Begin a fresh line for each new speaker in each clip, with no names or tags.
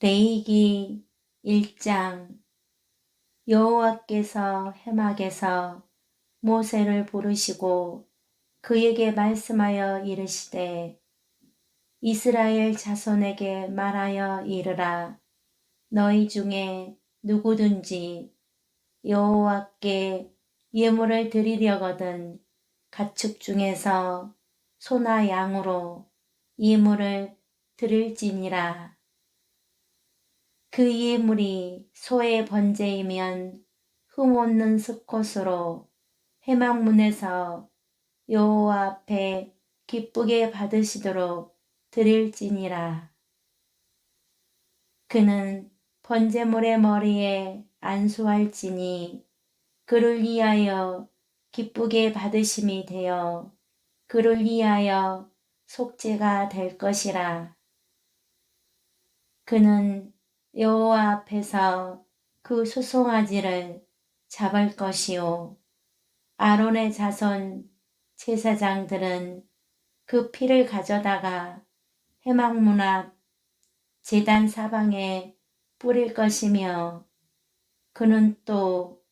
레위기 1장. 여호와께서 회막에서 모세를 부르시고 그에게 말씀하여 이르시되 이스라엘 자손에게 말하여 이르라. 너희 중에 누구든지 여호와께 예물을 드리려거든 가축 중에서 소나 양으로 예물을 드릴지니라. 그 예물이 소의 번제이면 흠없는 수컷으로 회막문에서 여호와 앞에 기쁘게 받으시도록 드릴지니라. 그는 번제물의 머리에 안수할지니 그를 위하여 기쁘게 받으심이 되어 그를 위하여 속죄가 될 것이라. 그는 여호와 앞에서 그 수송아지를 잡을 것이요 아론의 자손 제사장들은 그 피를 가져다가 회막문 앞 제단 사방에 뿌릴 것이며 그는 또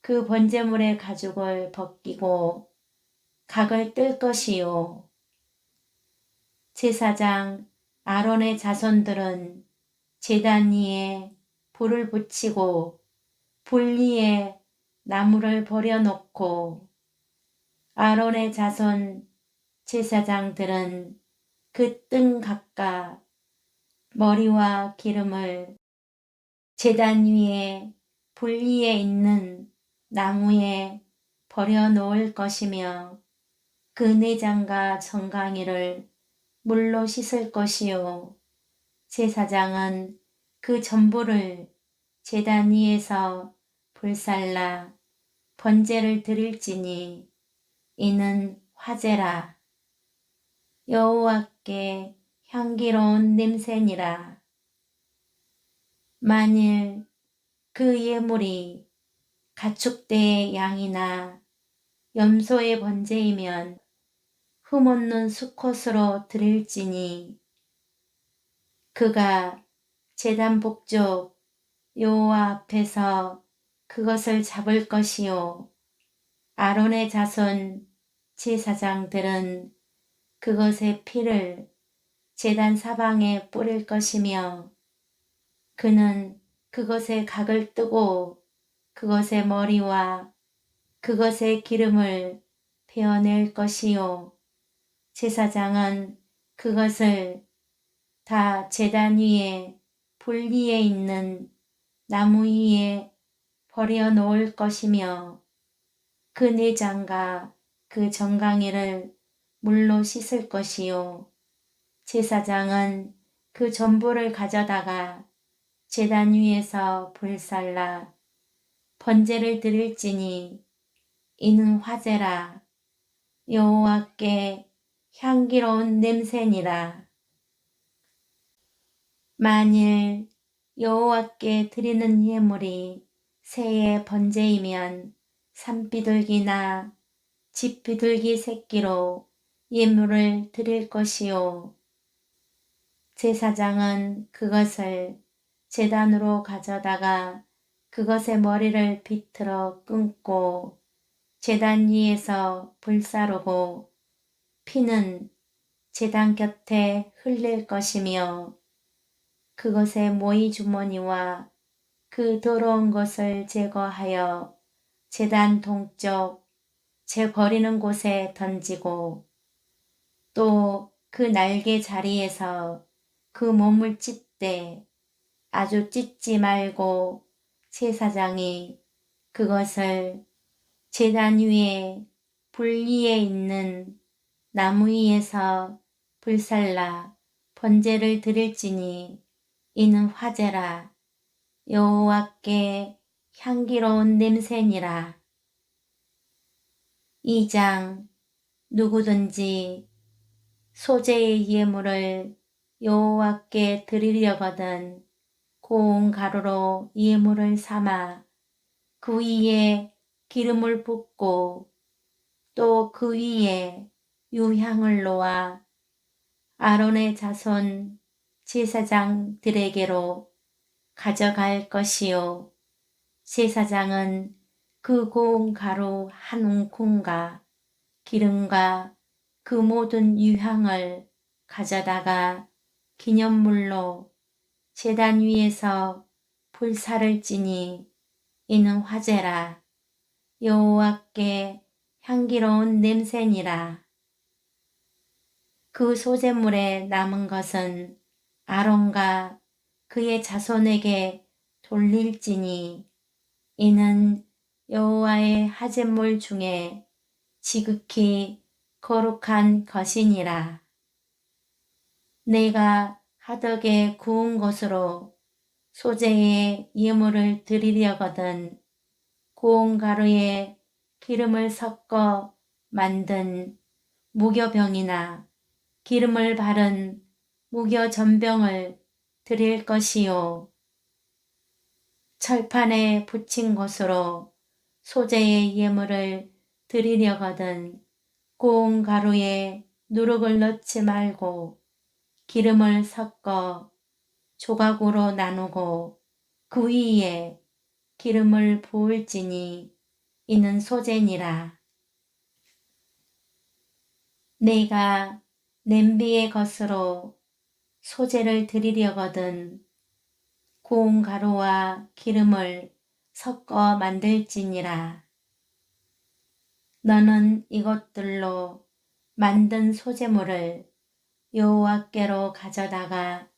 그 번제물의 가죽을 벗기고 각을 뜰 것이요 제사장 아론의 자손들은 제단 위에 불을 붙이고 불 위에 나무를 버려놓고 아론의 자손 제사장들은 그 등 각각 머리와 기름을 제단 위에 불 위에 있는 나무에 버려놓을 것이며 그 내장과 정강이를 물로 씻을 것이요 제사장은 그 전부를 제단 위에서 불살라 번제를 드릴지니 이는 화제라. 여호와께 향기로운 냄새니라. 만일 그 예물이 가축대의 양이나 염소의 번제이면 흠없는 수컷으로 드릴지니 그가 제단 북쪽 여호와 앞에서 그것을 잡을 것이요 아론의 자손 제사장들은 그것의 피를 제단 사방에 뿌릴 것이며 그는 그것의 각을 뜨고 그것의 머리와 그것의 기름을 베어낼 것이요 제사장은 그것을 다 제단 위에 불 위에 있는 나무 위에 버려놓을 것이며 그 내장과 그 정강이를 물로 씻을 것이요 제사장은 그 전부를 가져다가 제단 위에서 불살라 번제를 드릴지니 이는 화제라. 여호와께 향기로운 냄새니라. 만일 여호와께 드리는 예물이 새의 번제이면 산비둘기나 집비둘기 새끼로 예물을 드릴 것이요 제사장은 그것을 제단으로 가져다가 그것의 머리를 비틀어 끊고 제단 위에서 불사르고 피는 제단 곁에 흘릴 것이며 그것의 모이 주머니와 그 더러운 것을 제거하여 제단 동쪽 재 버리는 곳에 던지고 또 그 날개 자리에서 그 몸을 찢되 아주 찢지 말고 제사장이 그것을 제단 위에 불 위에 있는 나무 위에서 불살라 번제를 드릴지니 이는 화제라. 여호와께 향기로운 냄새니라. 2장. 누구든지 소제의 예물을 여호와께 드리려거든 고운 가루로 예물을 삼아 그 위에 기름을 붓고 또 그 위에 유향을 놓아 아론의 자손 제사장들에게로 가져갈 것이요 제사장은 그 고운 가루 한 움큼과 기름과 그 모든 유향을 가져다가 기념물로 제단 위에서 불사를 지니 이는 화제라 여호와께 향기로운 냄새니라. 그 소재물에 남은 것은 아론과 그의 자손에게 돌릴지니 이는 여호와의 화제물 중에 지극히 거룩한 것이니라. 내가 화덕에 구운 것으로 소재의 예물을 드리려거든 고운 가루에 기름을 섞어 만든 무교병이나 기름을 바른 무교전병을 드릴 것이요 철판에 붙인 것으로 소재의 예물을 드리려거든 고운 가루에 누룩을 넣지 말고 기름을 섞어 조각으로 나누고 그 위에 기름을 부을지니 이는 소재니라. 내가 냄비의 것으로 소재를 드리려거든 고운 가루와 기름을 섞어 만들지니라. 너는 이것들로 만든 소재물을 여호와께로 가져다가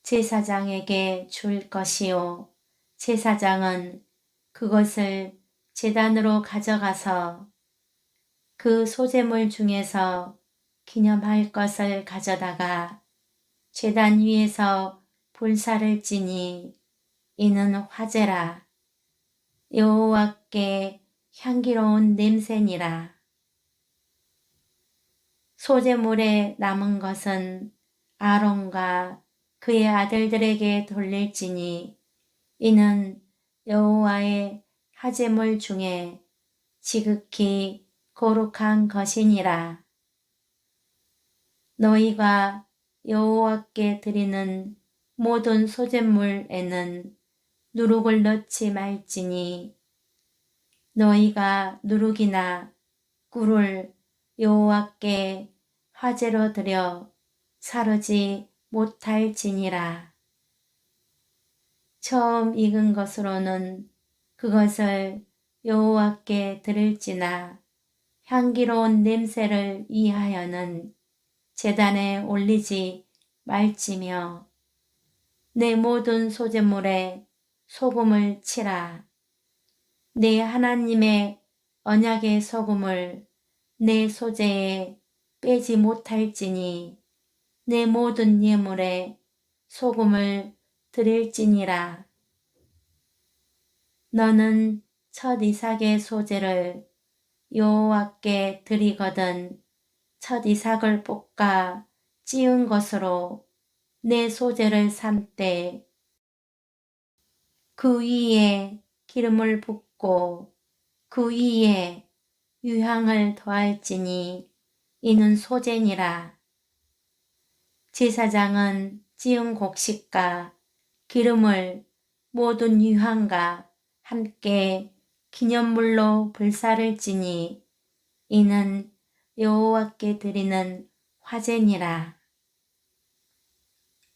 제사장에게 줄 것이요 제사장은 그것을 제단으로 가져가서 그 소재물 중에서 기념할 것을 가져다가 제단 위에서 불사를 지니 이는 화제라 여호와께 향기로운 냄새니라. 소재물에 남은 것은 아론과 그의 아들들에게 돌릴지니 이는 여호와의 화제물 중에 지극히 거룩한 것이니라. 너희가 여호와께 드리는 모든 소재물에는 누룩을 넣지 말지니 너희가 누룩이나 꿀을 여호와께 화제로 드려 사르지 못할지니라. 처음 익은 것으로는 그것을 여호와께 드릴지나 향기로운 냄새를 위하여는 제단에 올리지 말지며 내 모든 소재물에 소금을 치라. 내 하나님의 언약의 소금을 내 소재에 빼지 못할지니 내 모든 예물에 소금을 드릴지니라. 너는 첫 이삭의 소재를 여호와께 드리거든 첫 이삭을 볶아 찌은 것으로 내 소재를 삶되 그 위에 기름을 붓고 그 위에 유향을 더할지니 이는 소재니라. 제사장은 찌은 곡식과 기름을 모든 유향과 함께 기념물로 불사를 지니 이는 여호와께 드리는 화제니라.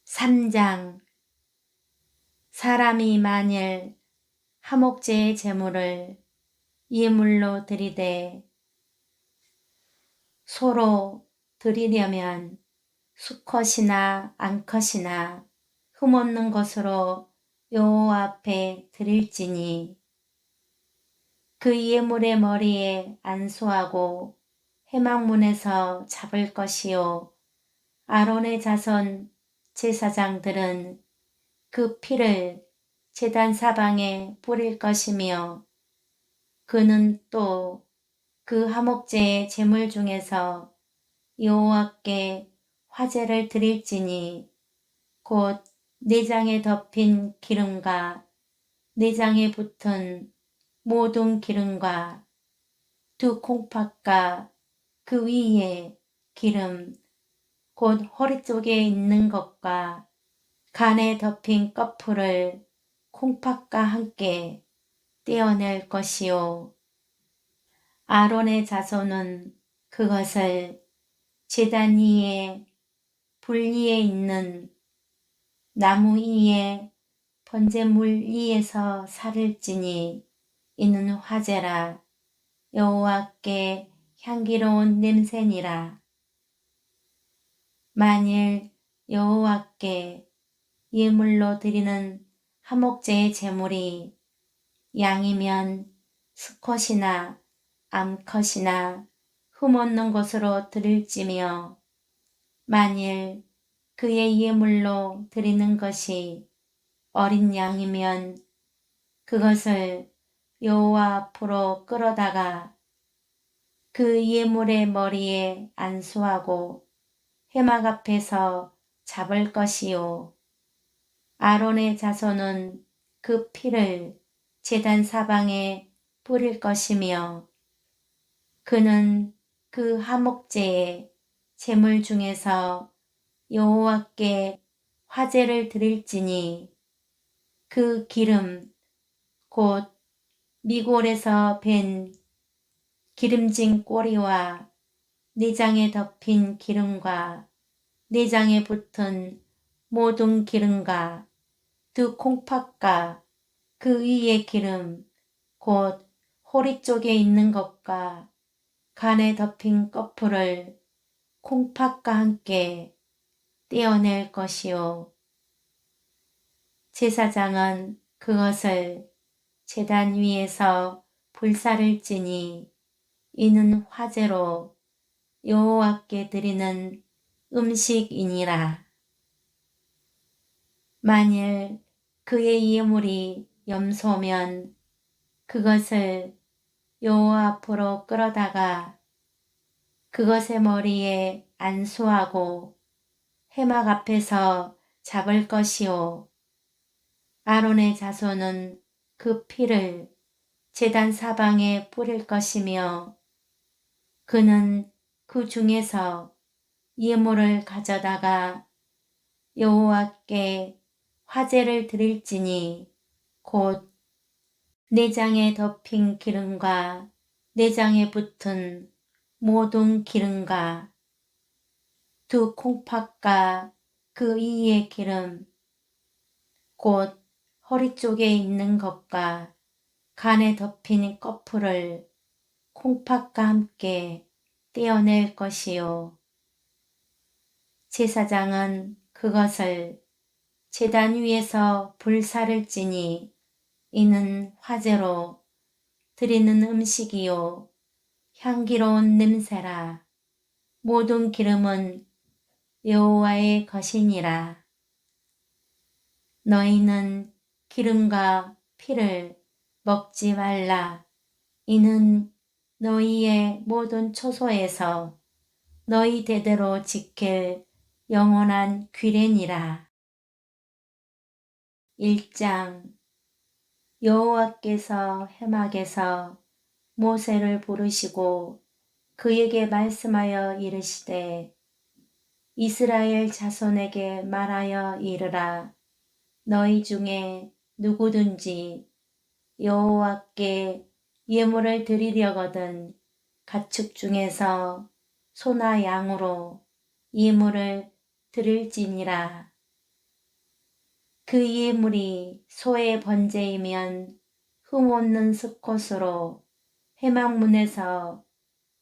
3장 사람이 만일 화목제의 제물을 예물로 드리되 소로 드리려면 수컷이나 암컷이나 흠없는 것으로 여호와 앞에 드릴지니 그 예물의 머리에 안수하고 회막문에서 잡을 것이요 아론의 자손 제사장들은 그 피를 제단 사방에 뿌릴 것이며 그는 또 그 화목제의 제물 중에서 여호와께 화제를 드릴지니 곧 내장에 덮인 기름과 내장에 붙은 모든 기름과 두 콩팥과 그 위에 기름 곧 허리 쪽에 있는 것과 간에 덮인 꺼풀을 콩팥과 함께 떼어낼 것이요. 아론의 자손은 그것을 제단 위에 불 위에 있는 나무 위에 번제물 위에서 살을지니 이는 화제라. 여호와께 향기로운 냄새니라. 만일 여호와께 예물로 드리는 화목제의 제물이 양이면 수컷이나 암컷이나 흠없는 것으로 드릴지며 만일 그의 예물로 드리는 것이 어린 양이면 그것을 여호와 앞으로 끌어다가 그 예물의 머리에 안수하고 회막 앞에서 잡을 것이요. 아론의 자손은 그 피를 제단 사방에 뿌릴 것이며 그는 그 화목제의 제물 중에서 여호와께 화제를 드릴지니 그 기름 곧 미골에서 밴 기름진 꼬리와 내장에 덮인 기름과 내장에 붙은 모든 기름과 두 콩팥과 그 위의 기름 곧 호리 쪽에 있는 것과 간에 덮인 꺼풀을 콩팥과 함께 떼어낼 것이요. 제사장은 그것을 제단 위에서 불사를 지니 이는 화제로 여호와께 드리는 음식이니라. 만일 그의 예물이 염소면 그것을 여호와 앞으로 끌어다가 그것의 머리에 안수하고 회막 앞에서 잡을 것이요. 아론의 자손은 그 피를 제단 사방에 뿌릴 것이며 그는 그 중에서 예물을 가져다가 여호와께 화제를 드릴지니 곧 내장에 덮인 기름과 내장에 붙은 모든 기름과 두 콩팥과 그 위의 기름 곧 허리 쪽에 있는 것과 간에 덮인 꺼풀을 콩팥과 함께 떼어낼 것이요. 제사장은 그것을 제단 위에서 불사를 지니 이는 화제로 드리는 음식이요 향기로운 냄새라. 모든 기름은 여호와의 것이니라. 너희는 기름과 피를 먹지 말라. 이는 너희의 모든 초소에서 너희 대대로 지킬 영원한 규례니라. 1장 여호와께서 회막에서 모세를 부르시고 그에게 말씀하여 이르시되 이스라엘 자손에게 말하여 이르라. 너희 중에 누구든지 여호와께 예물을 드리려거든 가축 중에서 소나 양으로 예물을 드릴지니라. 그 예물이 소의 번제이면 흠없는 수컷으로 회막문에서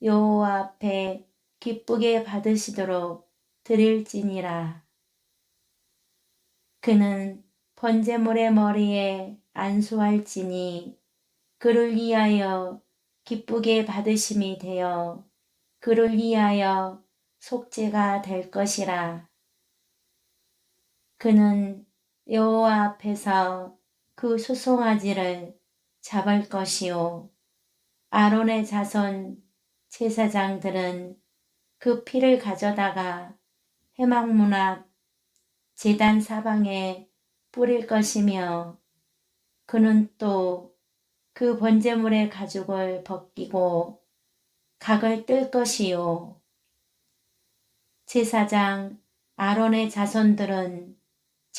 여호와 앞에 기쁘게 받으시도록 드릴지니라. 그는 번제물의 머리에 안수할지니 그를 위하여 기쁘게 받으심이 되어 그를 위하여 속죄가 될 것이라. 그는 여호와 앞에서 그 수송아지를 잡을 것이요. 아론의 자손 제사장들은 그 피를 가져다가 회막문 앞 제단 사방에 뿌릴 것이며 그는 또 그 번제물의 가죽을 벗기고 각을 뜰 것이요. 제사장 아론의 자손들은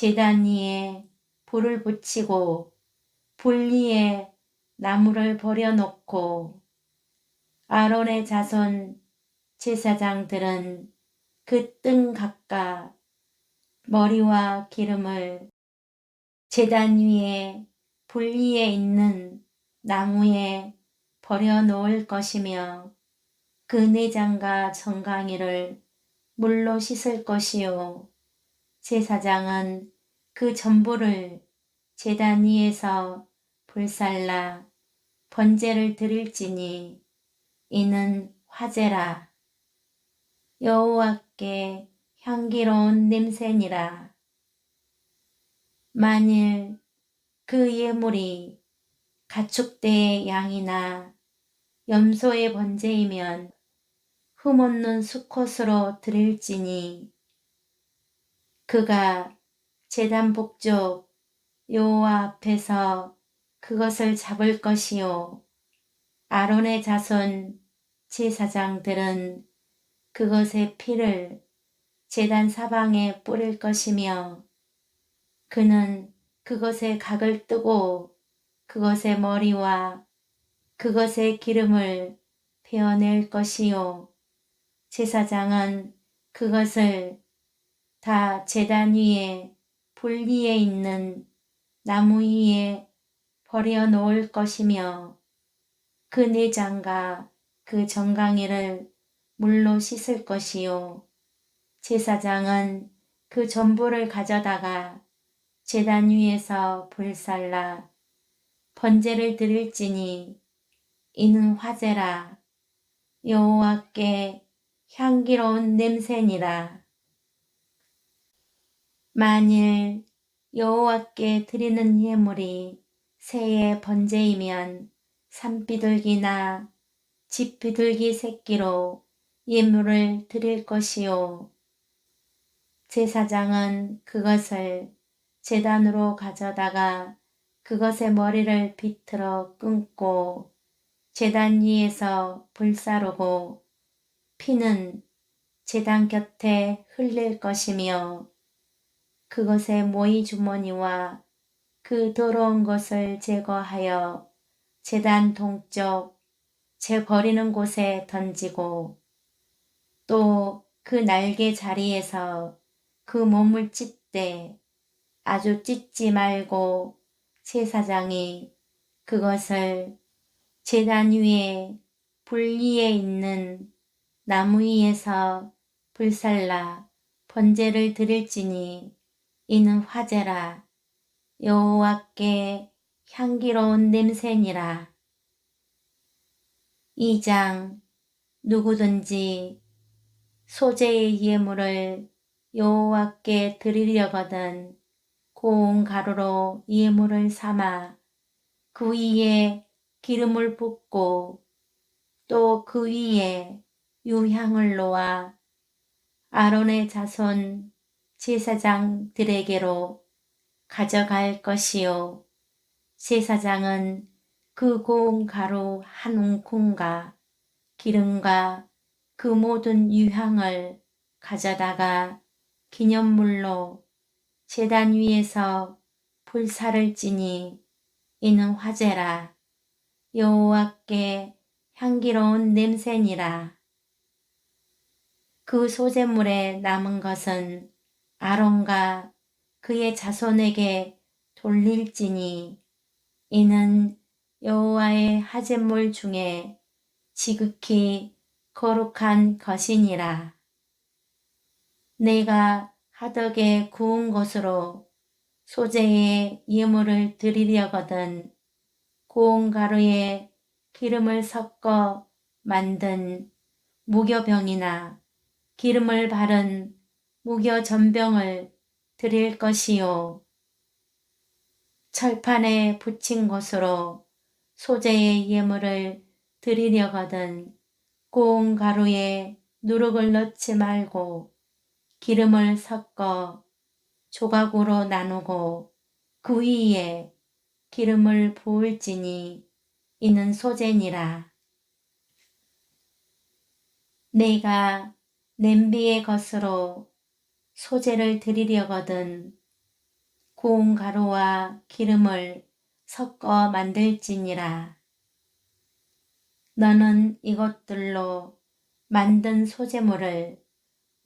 제단 위에 불을 붙이고 불 위에 나무를 버려놓고 아론의 자손 제사장들은 그 등 각각 머리와 기름을 제단 위에 불 위에 있는 나무에 버려놓을 것이며 그 내장과 정강이를 물로 씻을 것이요 제사장은 그 전부를 제단 위에서 불살라 번제를 드릴지니 이는 화제라. 여호와께 향기로운 냄새니라. 만일 그 예물이 가축대의 양이나 염소의 번제이면 흠없는 수컷으로 드릴지니 그가 제단 북쪽 여호와 앞에서 그것을 잡을 것이요 아론의 자손 제사장들은 그것의 피를 제단 사방에 뿌릴 것이며 그는 그것의 각을 뜨고 그것의 머리와 그것의 기름을 베어낼 것이요 제사장은 그것을 다 제단 위에 불 위에 있는 나무 위에 버려 놓을 것이며 그 내장과 그 정강이를 물로 씻을 것이요 제사장은 그 전부를 가져다가 제단 위에서 불살라 번제를 드릴지니 이는 화제라. 여호와께 향기로운 냄새니라. 만일 여호와께 드리는 예물이 새의 번제이면 산비둘기나 집비둘기 새끼로 예물을 드릴 것이요 제사장은 그것을 제단으로 가져다가 그것의 머리를 비틀어 끊고 제단 위에서 불사르고 피는 제단 곁에 흘릴 것이며 그것의 모이 주머니와 그 더러운 것을 제거하여 제단 동쪽 재 버리는 곳에 던지고 또 그 날개 자리에서 그 몸을 찢되 아주 찢지 말고 제사장이 그것을 제단 위에 불 위에 있는 나무 위에서 불살라 번제를 드릴지니 이는 화제라. 여호와께 향기로운 냄새니라. 2장 누구든지 소재의 예물을 여호와께 드리려거든 고운 가루로 예물을 삼아 그 위에 기름을 붓고 또 그 위에 유향을 놓아 아론의 자손 제사장들에게로 가져갈 것이요 제사장은 그 고운 가루 한 움큼과 기름과 그 모든 유향을 가져다가 기념물로 제단 위에서 불사를 지니 이는 화제라. 여호와께 향기로운 냄새니라. 그 소재물에 남은 것은 아론과 그의 자손에게 돌릴지니 이는 여호와의 하제물 중에 지극히 거룩한 것이니라. 내가 하덕에 구운 것으로 소재의 예물을 드리려거든 고운 가루에 기름을 섞어 만든 무교병이나 기름을 바른 무교전병을 드릴 것이요 철판에 붙인 것으로 소재의 예물을 드리려거든 고운 가루에 누룩을 넣지 말고 기름을 섞어 조각으로 나누고 그 위에 기름을 부을지니 이는 소재니라. 내가 냄비의 것으로 소재를 드리려거든 고운 가루와 기름을 섞어 만들지니라. 너는 이것들로 만든 소제물을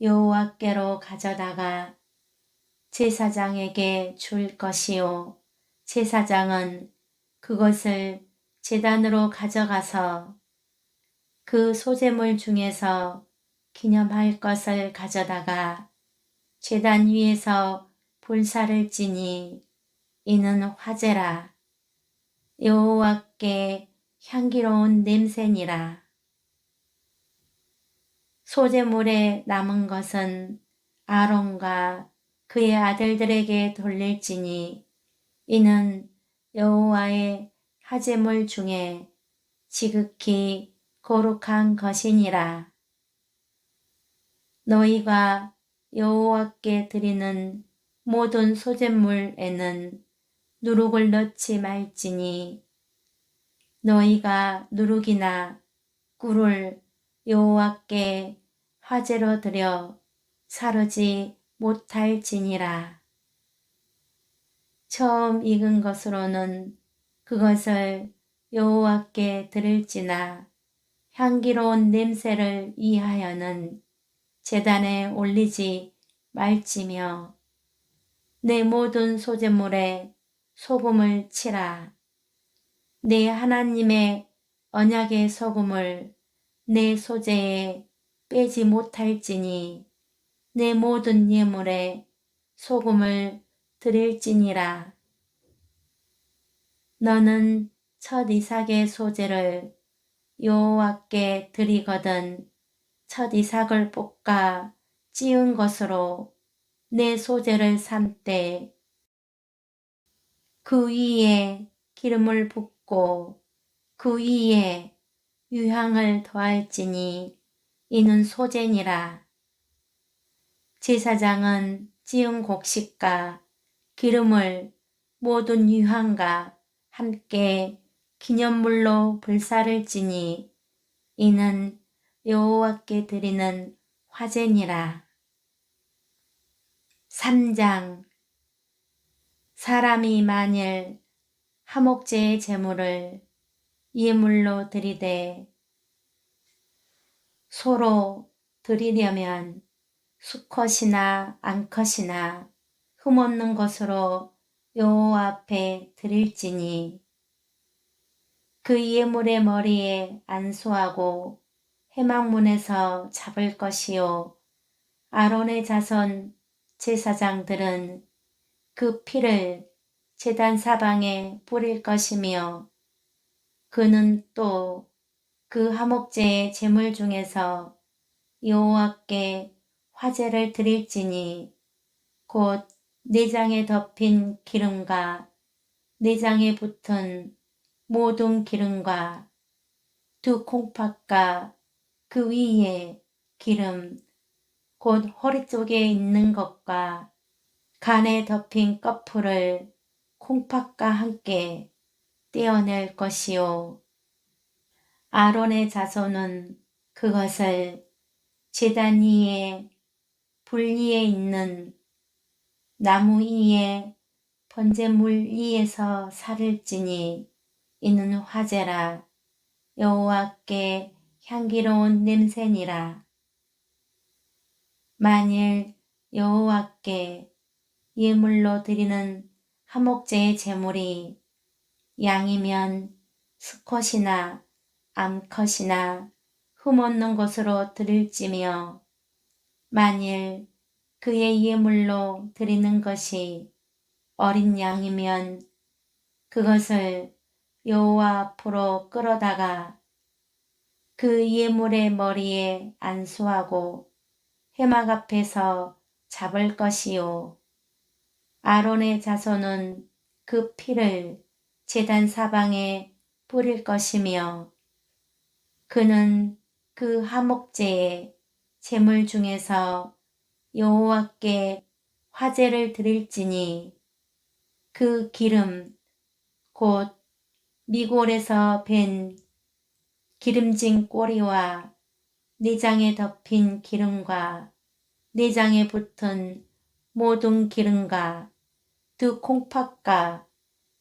여호와께로 가져다가 제사장에게 줄 것이요 제사장은 그것을 제단으로 가져가서 그 소제물 중에서 기념할 것을 가져다가 제단 위에서 불사를 지니 이는 화제라. 여호와께 향기로운 냄새니라. 소제물에 남은 것은 아론과 그의 아들들에게 돌릴지니 이는 여호와의 화제물 중에 지극히 거룩한 것이니라. 너희가 여호와께 드리는 모든 소제물에는 누룩을 넣지 말지니 너희가 누룩이나 꿀을 여호와께 화제로 드려 사르지 못할지니라. 처음 익은 것으로는 그것을 여호와께 드릴지나 향기로운 냄새를 위하여는 제단에 올리지 말지며 내 모든 소제물에 소금을 치라. 내 하나님의 언약의 소금을 내 소제에 빼지 못할지니 내 모든 예물에 소금을 드릴지니라. 너는 첫 이삭의 소제를 여호와께 드리거든 첫 이삭을 볶아 찌은 것으로 내 소제를 삶되 그 위에 기름을 붓고 그 위에 유향을 더할지니 이는 소제니라. 제사장은 찌은 곡식과 기름을 모든 유향과 함께 기념물로 불사를 지니 이는 여호와께 드리는 화제니라. 3장 사람이 만일 화목제의 제물을 예물로 드리되 소로 드리려면 수컷이나 암컷이나 흠없는 것으로 여호와 앞에 드릴지니 그 예물의 머리에 안수하고 회막문에서 잡을 것이요 아론의 자손 제사장들은 그 피를 제단 사방에 뿌릴 것이며 그는 또 그 화목제의 제물 중에서 여호와께 화제를 드릴지니 곧 내장에 덮인 기름과 내장에 붙은 모든 기름과 두 콩팥과 그 위에 기름 곧 허리 쪽에 있는 것과 간에 덮인 꺼풀을 콩팥과 함께 떼어낼 것이요 아론의 자손은 그것을 제단 위에 불 위에 있는 나무 위에 번제물 위에서 살을지니 이는 화제라. 여호와께 향기로운 냄새니라. 만일 여호와께 예물로 드리는 화목제의 제물이 양이면 수컷이나 암컷이나 흠없는 것으로 드릴지며 만일 그의 예물로 드리는 것이 어린 양이면 그것을 여호와 앞으로 끌어다가 그 예물의 머리에 안수하고 회막 앞에서 잡을 것이요 아론의 자손은 그 피를 제단 사방에 뿌릴 것이며 그는 그 화목제의 제물 중에서 여호와께 화제를 드릴지니 그 기름 곧 미골에서 밴 기름진 꼬리와 내장에 덮인 기름과 내장에 붙은 모든 기름과 두 콩팥과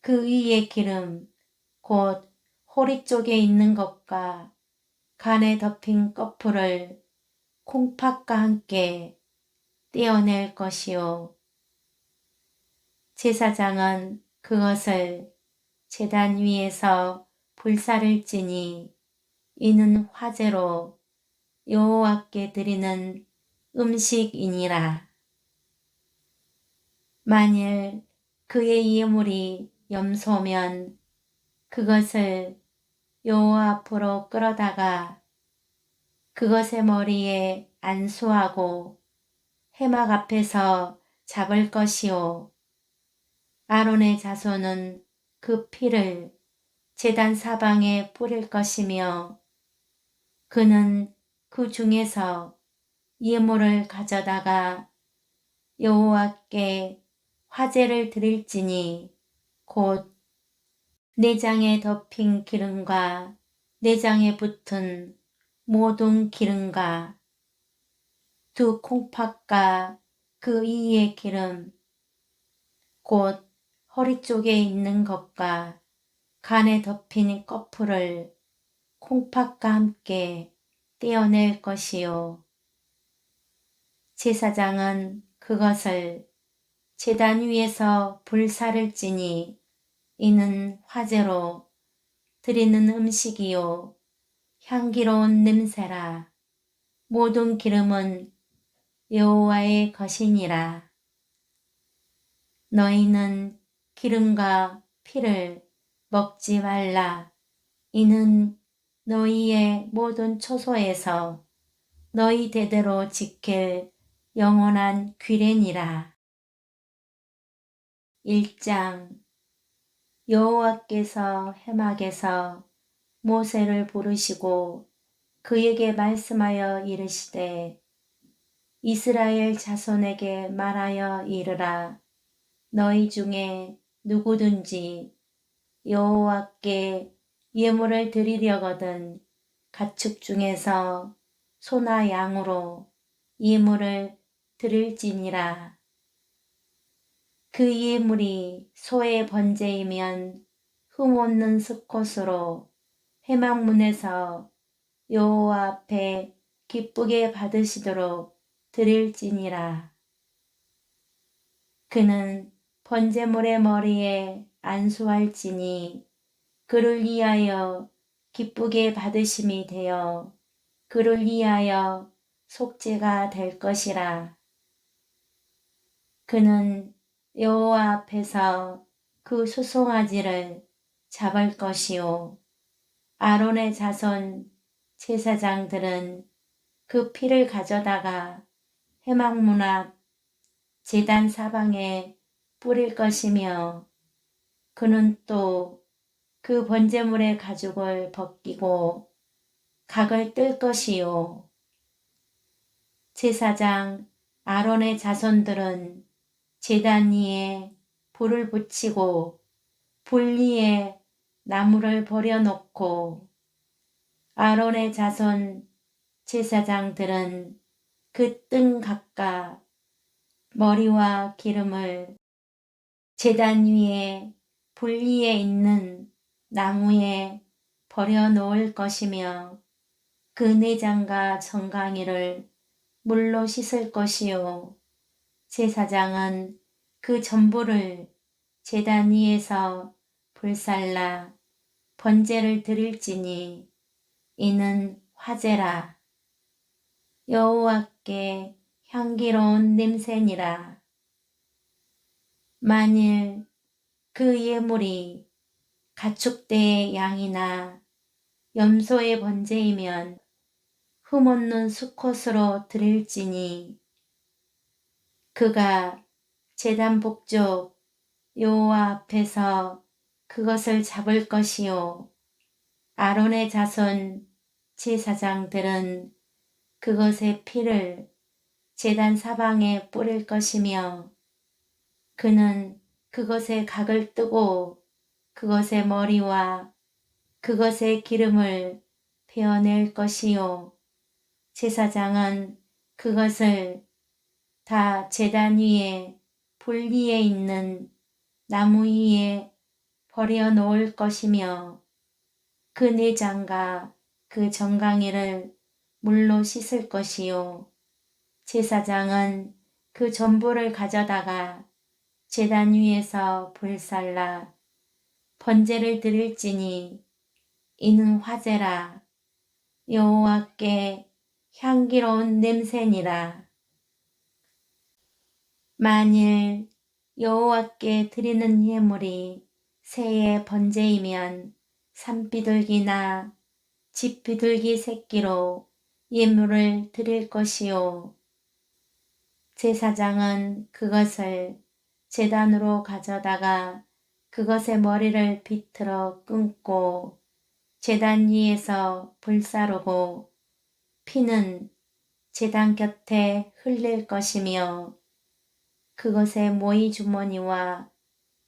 그 위의 기름 곧 호리 쪽에 있는 것과 간에 덮인 꺼풀을 콩팥과 함께 떼어낼 것이요. 제사장은 그것을 제단 위에서 불사를 지니 이는 화제로 여호와께 드리는 음식이니라. 만일 그의 예물이 염소면 그것을 여호와 앞으로 끌어다가 그것의 머리에 안수하고 회막 앞에서 잡을 것이요. 아론의 자손은 그 피를 제단 사방에 뿌릴 것이며 그는 그 중에서 예물을 가져다가 여호와께 화제를 드릴지니 곧 내장에 덮인 기름과 내장에 붙은 모든 기름과 두 콩팥과 그 위의 기름 곧 허리 쪽에 있는 것과 간에 덮인 꺼풀을 콩팥과 함께 떼어낼 것이요. 제사장은 그것을 제단 위에서 불사를 지니 이는 화제로 드리는 음식이요 향기로운 냄새라. 모든 기름은 여호와의 것이니라. 너희는 기름과 피를 먹지 말라. 이는 너희의 모든 초소에서 너희 대대로 지킬 영원한 규례니라. 1장 여호와께서 회막에서 모세를 부르시고 그에게 말씀하여 이르시되 이스라엘 자손에게 말하여 이르라. 너희 중에 누구든지 여호와께 예물을 드리려거든 가축 중에서 소나 양으로 예물을 드릴지니라. 그 예물이 소의 번제이면 흠없는 수컷으로 회막문에서 여호와 앞에 기쁘게 받으시도록 드릴지니라. 그는 번제물의 머리에 안수할지니 그를 위하여 기쁘게 받으심이 되어 그를 위하여 속죄가 될 것이라. 그는 여호와 앞에서 그 수송아지를 잡을 것이요. 아론의 자손 제사장들은 그 피를 가져다가 회막문 앞 제단 사방에 뿌릴 것이며 그는 또 그 번제물의 가죽을 벗기고 각을 뜰 것이요. 제사장 아론의 자손들은 제단 위에 불을 붙이고 불 위에 나무를 버려놓고 아론의 자손 제사장들은 그 뜬 각각 머리와 기름을 제단 위에 불 위에 있는 나무에 버려놓을 것이며 그 내장과 정강이를 물로 씻을 것이요. 제사장은 그 전부를 제단 위에서 불살라 번제를 드릴지니 이는 화제라. 여호와께 향기로운 냄새니라. 만일 그 예물이 가축대의 양이나 염소의 번제이면 흠없는 수컷으로 드릴지니 그가 제단 북쪽 여호와 앞에서 그것을 잡을 것이요. 아론의 자손 제사장들은 그것의 피를 제단 사방에 뿌릴 것이며 그는 그것의 각을 뜨고 그것의 머리와 그것의 기름을 베어낼 것이요. 제사장은 그것을 다 제단 위에 불 위에 있는 나무 위에 버려 놓을 것이며 그 내장과 그 정강이를 물로 씻을 것이요. 제사장은 그 전부를 가져다가 제단 위에서 불살라 번제를 드릴지니 이는 화제라. 여호와께 향기로운 냄새니라. 만일 여호와께 드리는 예물이 새의 번제이면 산비둘기나 집비둘기 새끼로 예물을 드릴 것이요. 제사장은 그것을 제단으로 가져다가 그것의 머리를 비틀어 끊고 제단 위에서 불사르고 피는 제단 곁에 흘릴 것이며 그것의 모이 주머니와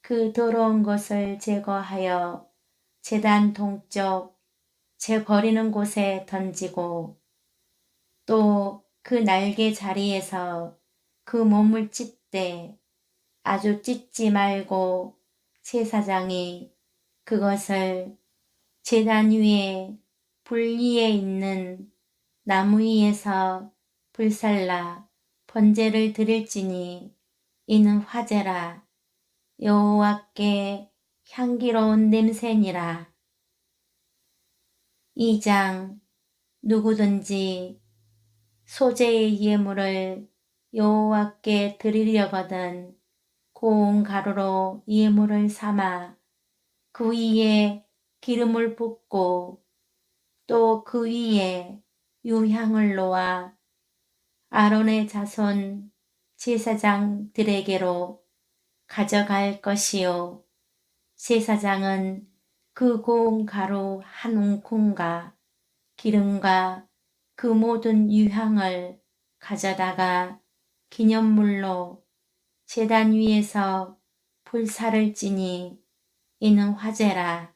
그 더러운 것을 제거하여 제단 동쪽 재 버리는 곳에 던지고 또 그 날개 자리에서 그 몸을 찢되 아주 찢지 말고 제사장이 그것을 제단 위에 불 위에 있는 나무 위에서 불살라 번제를 드릴지니 이는 화제라. 여호와께 향기로운 냄새니라. 2장 누구든지 소재의 예물을 여호와께 드리려거든 고운 가루로 예물을 삼아 그 위에 기름을 붓고 또 그 위에 유향을 놓아 아론의 자손 제사장들에게로 가져갈 것이요. 제사장은 그 고운 가루 한 웅큼과 기름과 그 모든 유향을 가져다가 기념물로 제단 위에서 불사를 지니 이는 화제라.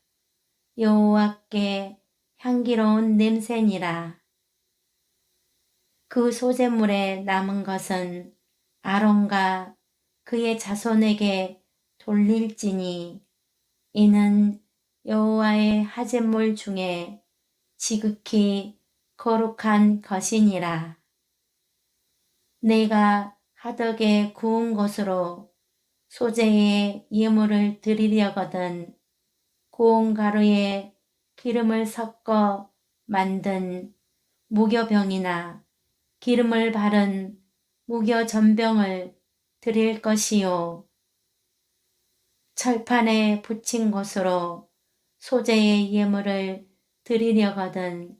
여호와께 향기로운 냄새니라. 그 소제물에 남은 것은 아론과 그의 자손에게 돌릴지니 이는 여호와의 화제물 중에 지극히 거룩한 것이니라. 내가 화덕에 구운 것으로 소재의 예물을 드리려거든 고운 가루에 기름을 섞어 만든 무교병이나 기름을 바른 무교전병을 드릴 것이요. 철판에 붙인 것으로 소재의 예물을 드리려거든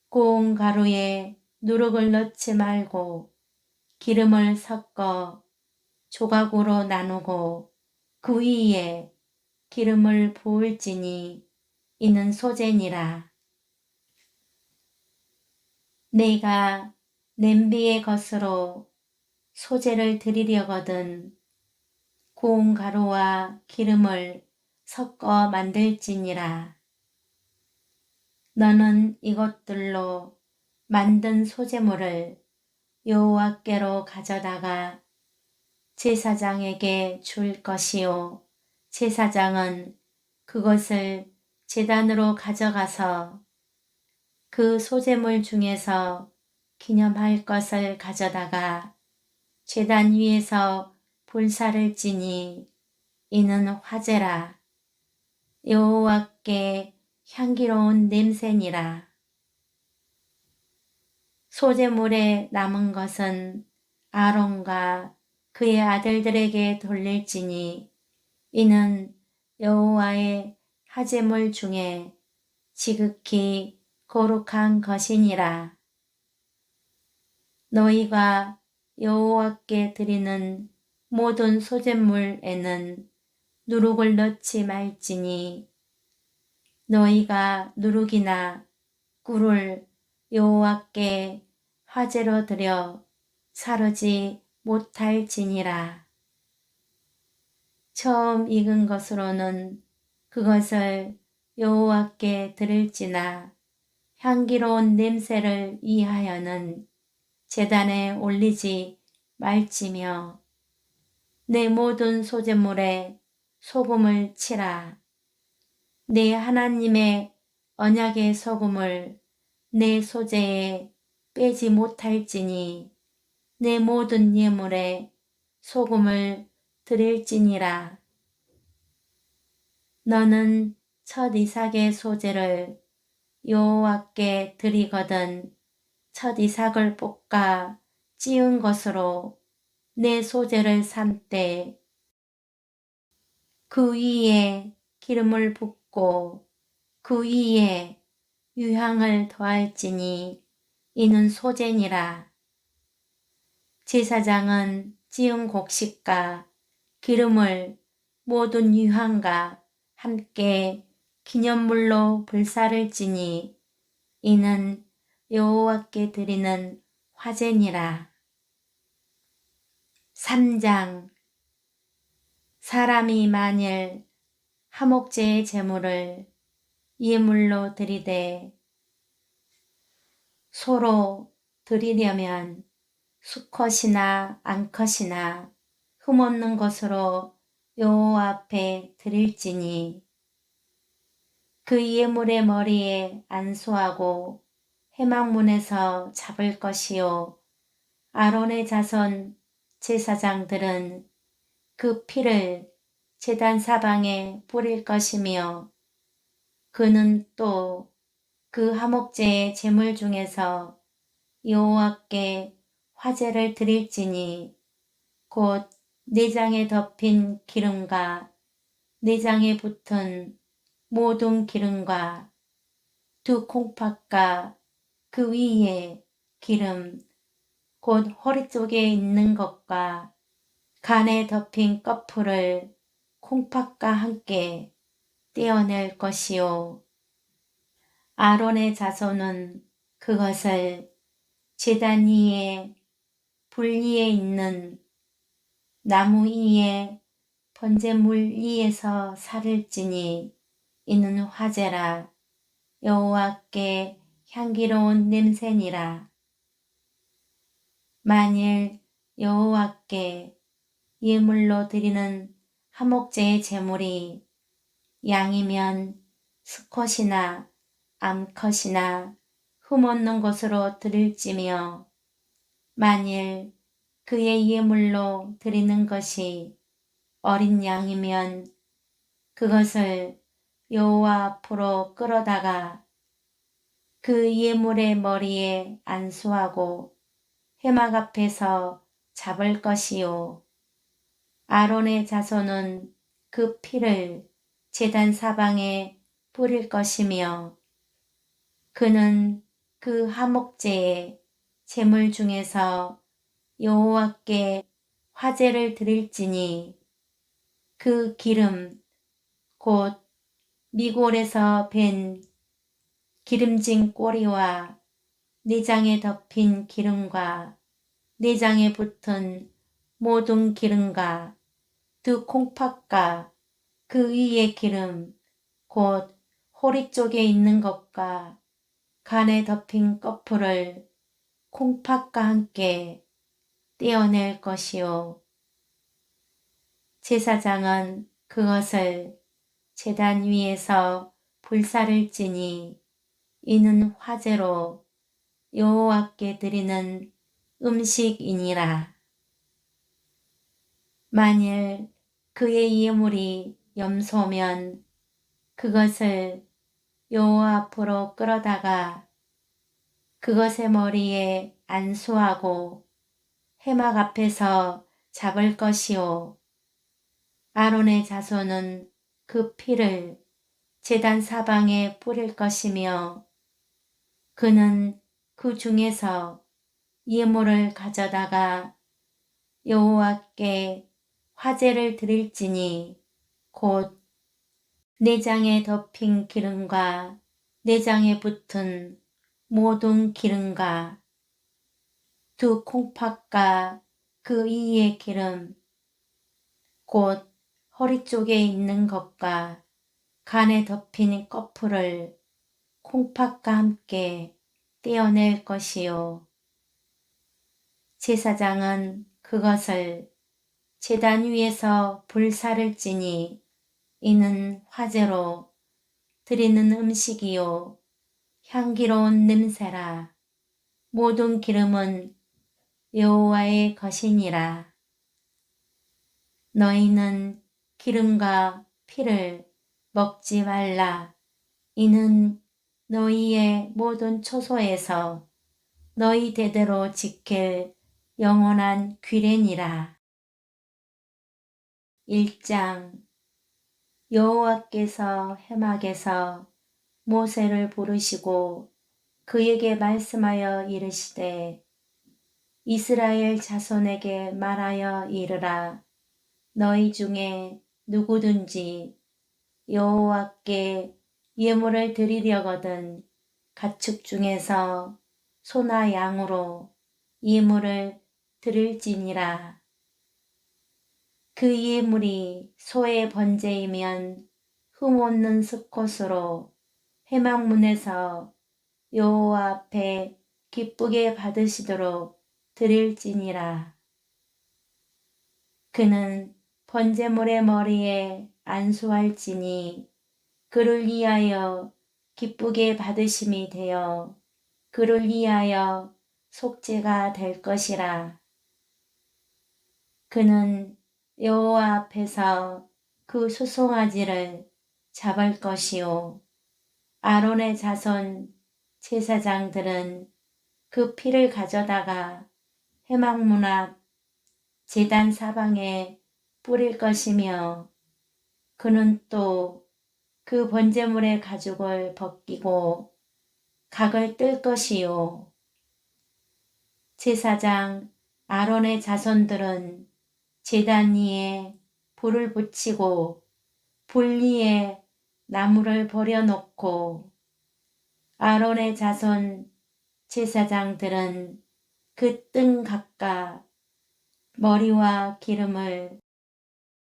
고운 가루에 누룩을 넣지 말고 기름을 섞어 조각으로 나누고 그 위에 기름을 부을지니 이는 소재니라. 내가 냄비의 것으로 소재를 드리려거든 고운 가루와 기름을 섞어 만들지니라. 너는 이것들로 만든 소재물을 여호와께로 가져다가 제사장에게 줄 것이요. 제사장은 그것을 제단으로 가져가서 그 소재물 중에서 기념할 것을 가져다가 제단 위에서 불사를 지니 이는 화제라. 여호와께 향기로운 냄새니라. 소재물에 남은 것은 아론과 그의 아들들에게 돌릴지니 이는 여호와의 화제물 중에 지극히 거룩한 것이니라. 너희가 여호와께 드리는 모든 소재물에는 누룩을 넣지 말지니 너희가 누룩이나 꿀을 여호와께 화제로 드려 사르지 못할지니라. 처음 익은 것으로는 그것을 여호와께 드릴지나 향기로운 냄새를 위하여는 제단에 올리지 말지며 내 모든 소재물에 소금을 치라. 내 하나님의 언약의 소금을 내 소재에 빼지 못할지니 내 모든 예물에 소금을 드릴지니라. 너는 첫 이삭의 소재를 여호와께 드리거든 첫 이삭을 볶아 찌은 것으로 내 소재를 삶되 그 위에 기름을 붓고 그 위에 유향을 더할지니 이는 소재니라. 제사장은 찌은 곡식과 기름을 모든 유향과 함께 기념물로 불사를지니 이는 여호와께 드리는 화제니라. 3장 사람이 만일 화목제의 제물을 예물로 드리되 소로 드리려면 수컷이나 암컷이나 흠없는 것으로 여호와 앞에 드릴지니 그 예물의 머리에 안수하고 회막문에서 잡을 것이요 아론의 자손 제사장들은 그 피를 제단 사방에 뿌릴 것이며 그는 또 그 화목제의 제물 중에서 여호와께 화제를 드릴지니 곧 내장에 덮인 기름과 내장에 붙은 모든 기름과 두 콩팥과 그 위에 기름 곧 허리 쪽에 있는 것과 간에 덮인 꺼풀을 콩팥과 함께 떼어낼 것이요 아론의 자손은 그것을 제단 위에 불 위에 있는 나무 위에 번제물 위에서 살을지니 이는 화제라 여호와께 향기로운 냄새니라. 만일 여호와께 예물로 드리는 화목제의 제물이 양이면 수컷이나 암컷이나 흠없는 것으로 드릴지며 만일 그의 예물로 드리는 것이 어린 양이면 그것을 여호와 앞으로 끌어다가 그 예물의 머리에 안수하고 회막 앞에서 잡을 것이요 아론의 자손은 그 피를 제단 사방에 뿌릴 것이며 그는 그 화목제의 제물 중에서 여호와께 화제를 드릴지니 그 기름 곧 미골에서 밴 기름진 꼬리와 내장에 덮인 기름과 내장에 붙은 모든 기름과 두 콩팥과 그 위의 기름 곧 호리 쪽에 있는 것과 간에 덮인 꺼풀을 콩팥과 함께 떼어낼 것이요 제사장은 그것을 제단 위에서 불사를지니 이는 화제로 여호와께 드리는 음식이니라. 만일 그의 예물이 염소면 그것을 여호와 앞으로 끌어다가 그것의 머리에 안수하고 회막 앞에서 잡을 것이요 아론의 자손은 그 피를 제단 사방에 뿌릴 것이며 그는 그 중에서 예물을 가져다가 여호와께 화제를 드릴지니 곧 내장에 덮인 기름과 내장에 붙은 모든 기름과 두 콩팥과 그 위의 기름 곧 허리 쪽에 있는 것과 간에 덮인 꺼풀을 콩팥과 함께 떼어낼 것이요 제사장은 그것을 제단 위에서 불사를지니 이는 화제로 드리는 음식이요 향기로운 냄새라. 모든 기름은 여호와의 것이니라. 너희는 기름과 피를 먹지 말라. 이는 너희의 모든 초소에서 너희 대대로 지킬 영원한 규례니라. 1장. 여호와께서 해막에서 모세를 부르시고 그에게 말씀하여 이르시되 이스라엘 자손에게 말하여 이르라. 너희 중에 누구든지 여호와께 예물을 드리려거든 가축 중에서 소나 양으로 예물을 드릴지니라. 그 예물이 소의 번제이면 흠없는 수컷으로 회막문에서 여호와 앞에 기쁘게 받으시도록 드릴지니라. 그는 번제물의 머리에 안수할지니 그를 위하여 기쁘게 받으심이 되어 그를 위하여 속죄가 될 것이라. 그는 여호와 앞에서 그 수송아지를 잡을 것이요 아론의 자손 제사장들은 그 피를 가져다가 회막문 앞 제단 사방에 뿌릴 것이며 그는 또 그 번제물의 가죽을 벗기고 각을 뜰 것이요 제사장 아론의 자손들은 제단 위에 불을 붙이고 불 위에 나무를 버려놓고 아론의 자손 제사장들은 그 등 각각 머리와 기름을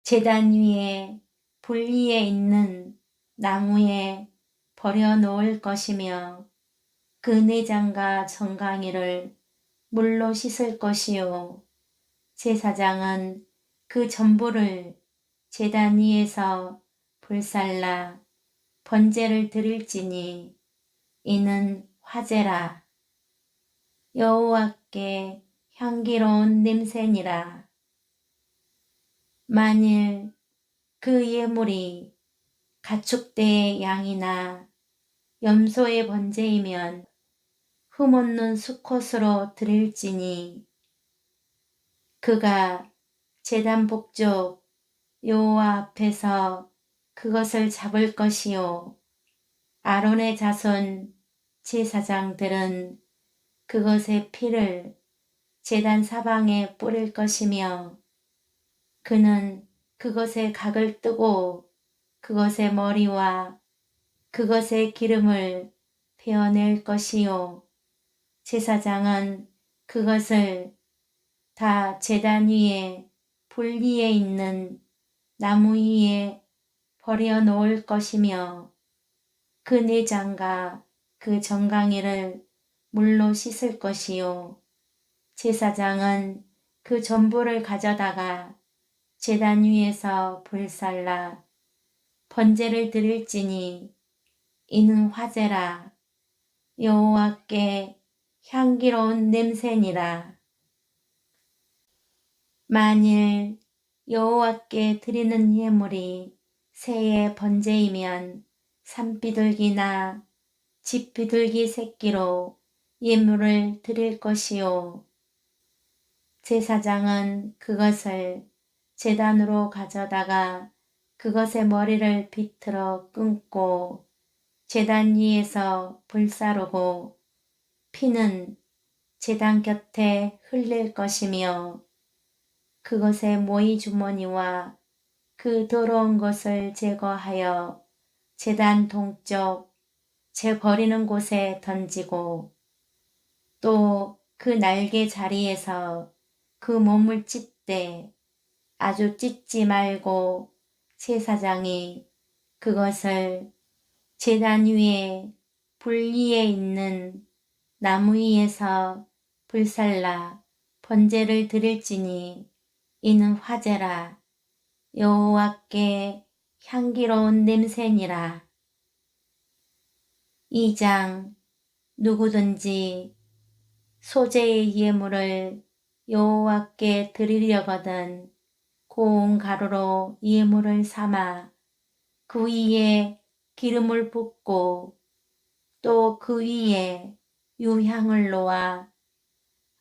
제단 위에 불 위에 있는 나무에 버려놓을 것이며 그 내장과 정강이를 물로 씻을 것이요 제사장은 그 전부를 제단 위에서 불살라 번제를 드릴지니 이는 화제라. 여호와께 향기로운 냄새니라. 만일 그 예물이 가축대의 양이나 염소의 번제이면 흠없는 수컷으로 드릴지니 그가 제단 북쪽 여호와 앞에서 그것을 잡을 것이요 아론의 자손 제사장들은 그것의 피를 제단 사방에 뿌릴 것이며 그는 그것의 각을 뜨고 그것의 머리와 그것의 기름을 베어낼 것이요 제사장은 그것을 다 제단 위에 불 위에 있는 나무 위에 버려놓을 것이며 그 내장과 그 정강이를 물로 씻을 것이요 제사장은 그 전부를 가져다가 제단 위에서 불살라 번제를 드릴지니 이는 화제라. 여호와께 향기로운 냄새니라. 만일 여호와께 드리는 예물이 새의 번제이면 산비둘기나 집비둘기 새끼로 예물을 드릴 것이요 제사장은 그것을 제단으로 가져다가 그것의 머리를 비틀어 끊고 제단 위에서 불사르고 피는 제단 곁에 흘릴 것이며 그것의 모이 주머니와 그 더러운 것을 제거하여 제단 동쪽 재 버리는 곳에 던지고 또 그 날개 자리에서 그 몸을 찢되 아주 찢지 말고 제사장이 그것을 제단 위에 불 위에 있는 나무 위에서 불살라 번제를 드릴지니 이는 화제라. 여호와께 향기로운 냄새니라. 2장 누구든지 소재의 예물을 여호와께 드리려거든 고운 가루로 예물을 삼아 그 위에 기름을 붓고 또 그 위에 유향을 놓아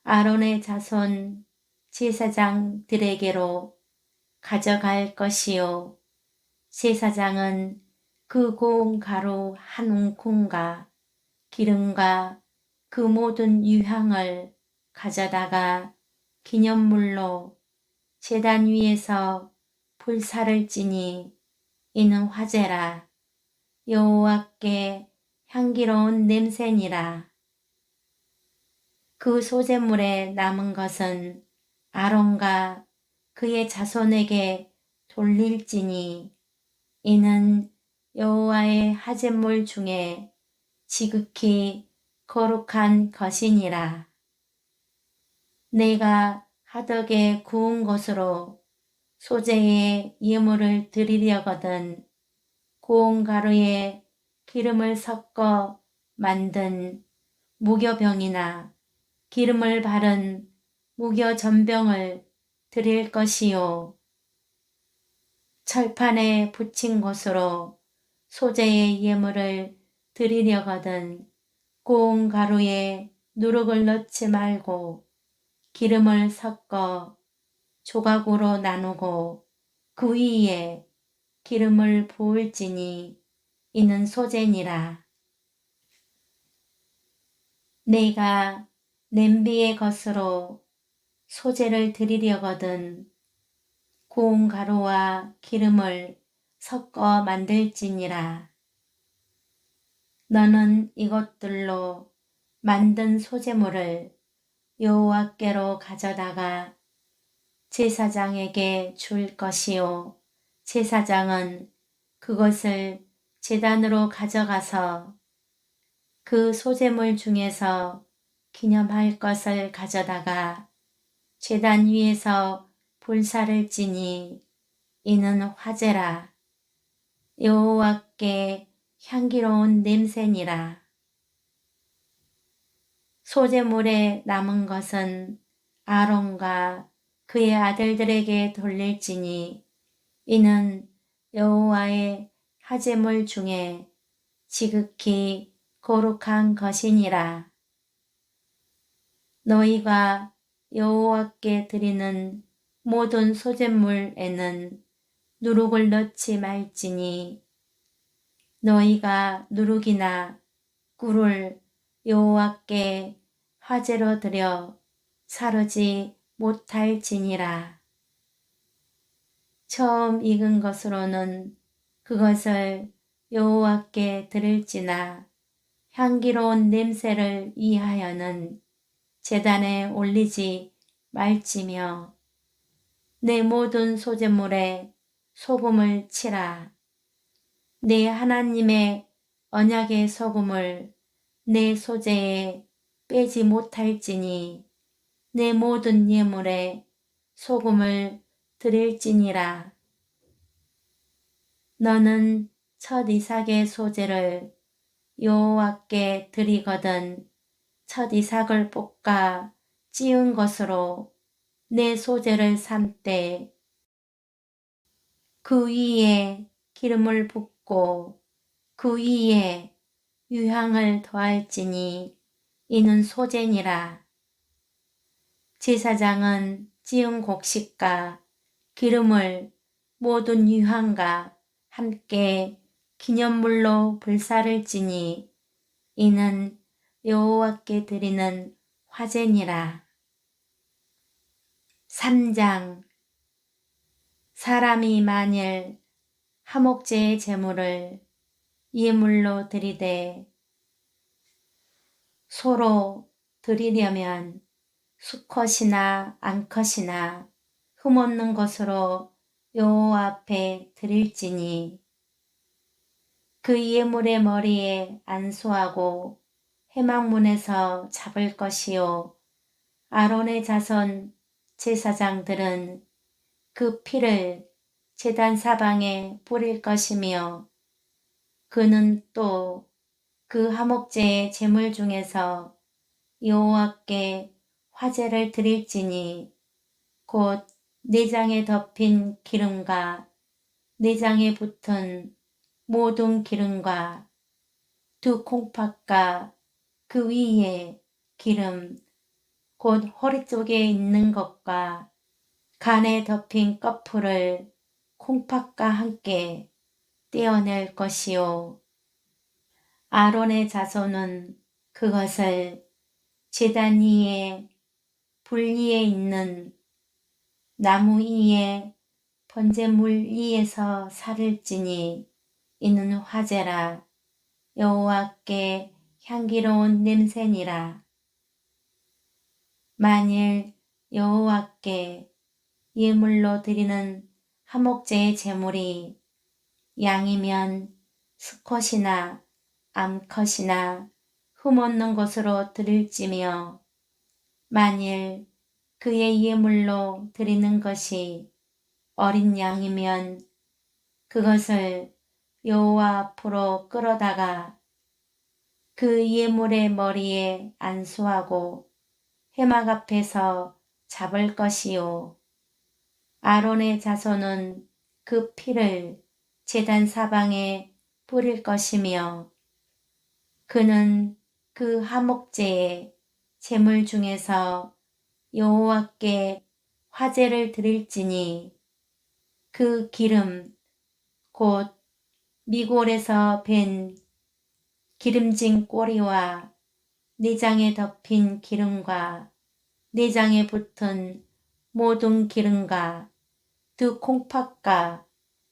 아론의 자손 제사장들에게로 가져갈 것이요 제사장은 그 고운 가루 한 움큼과 기름과 그 모든 유향을 가져다가 기념물로 제단 위에서 불사를 지니 이는 화제라. 여호와께 향기로운 냄새니라. 그 소재물에 남은 것은 아론과 그의 자손에게 돌릴지니 이는 여호와의 화제물 중에 지극히 거룩한 것이니라. 내가 화덕에 구운 것으로 소재의 예물을 드리려거든 고운 가루에 기름을 섞어 만든 무교병이나 기름을 바른 무교전병을 드릴 것이요 철판에 붙인 것으로 소재의 예물을 드리려거든 고운 가루에 누룩을 넣지 말고 기름을 섞어 조각으로 나누고 그 위에 기름을 부을지니 이는 소재니라. 내가 냄비의 것으로 소재를 드리려거든 고운 가루와 기름을 섞어 만들지니라. 너는 이것들로 만든 소재물을 여호와께로 가져다가 제사장에게 줄 것이요 제사장은 그것을 제단으로 가져가서 그 소재물 중에서 기념할 것을 가져다가 제단 위에서 불사를 지니 이는 화제라. 여호와께 향기로운 냄새니라. 소재물에 남은 것은 아론과 그의 아들들에게 돌릴지니 이는 여호와의 화제물 중에 지극히 거룩한 것이니라. 너희가 여호와께 드리는 모든 소재물에는 누룩을 넣지 말지니 너희가 누룩이나 꿀을 여호와께 화제로 드려 사르지 못할지니라. 처음 익은 것으로는 그것을 여호와께 드릴지나 향기로운 냄새를 위하여는 제단에 올리지 말지며 내 모든 소재물에 소금을 치라. 내 하나님의 언약의 소금을 내 소재에 빼지 못할지니 내 모든 예물에 소금을 드릴지니라. 너는 첫 이삭의 소재를 여호와께 드리거든 첫 이삭을 볶아 찌운 것으로 내 소재를 삶되 그 위에 기름을 붓고 그 위에 유향을 더할지니 이는 소재니라. 제사장은 찌운 곡식과 기름을 모든 유향과 함께 기념물로 불사를 지니 이는 여호와께 드리는 화제니라. 3장 사람이 만일 화목제의 제물을 예물로 드리되 소로 드리려면 수컷이나 암컷이나 흠없는 것으로 여호와 앞에 드릴지니 그 예물의 머리에 안수하고 회막문에서 잡을 것이요 아론의 자손 제사장들은 그 피를 제단 사방에 뿌릴 것이며 그는 또 그 화목제의 제물 중에서 여호와께 화제를 드릴지니 곧 내장에 덮인 기름과 내장에 붙은 모든 기름과 두 콩팥과 그 위에 기름 곧 허리 쪽에 있는 것과 간에 덮인 꺼풀을 콩팥과 함께 떼어낼 것이요. 아론의 자손은 그것을 제단 위에 불 위에 있는 나무 위에 번제물 위에서 살을지니 이는 화제라 여호와께 향기로운 냄새니라. 만일 여호와께 예물로 드리는 화목제의 제물이 양이면 수컷이나 암컷이나 흠없는 것으로 드릴지며 만일 그의 예물로 드리는 것이 어린 양이면 그것을 여호와 앞으로 끌어다가 그 예물의 머리에 안수하고 회막 앞에서 잡을 것이요. 아론의 자손은 그 피를 제단 사방에 뿌릴 것이며 그는 그 화목제의 제물 중에서 여호와께 화제를 드릴지니 그 기름 곧 미골에서 밴 기름진 꼬리와 내장에 덮인 기름과 내장에 붙은 모든 기름과 두 콩팥과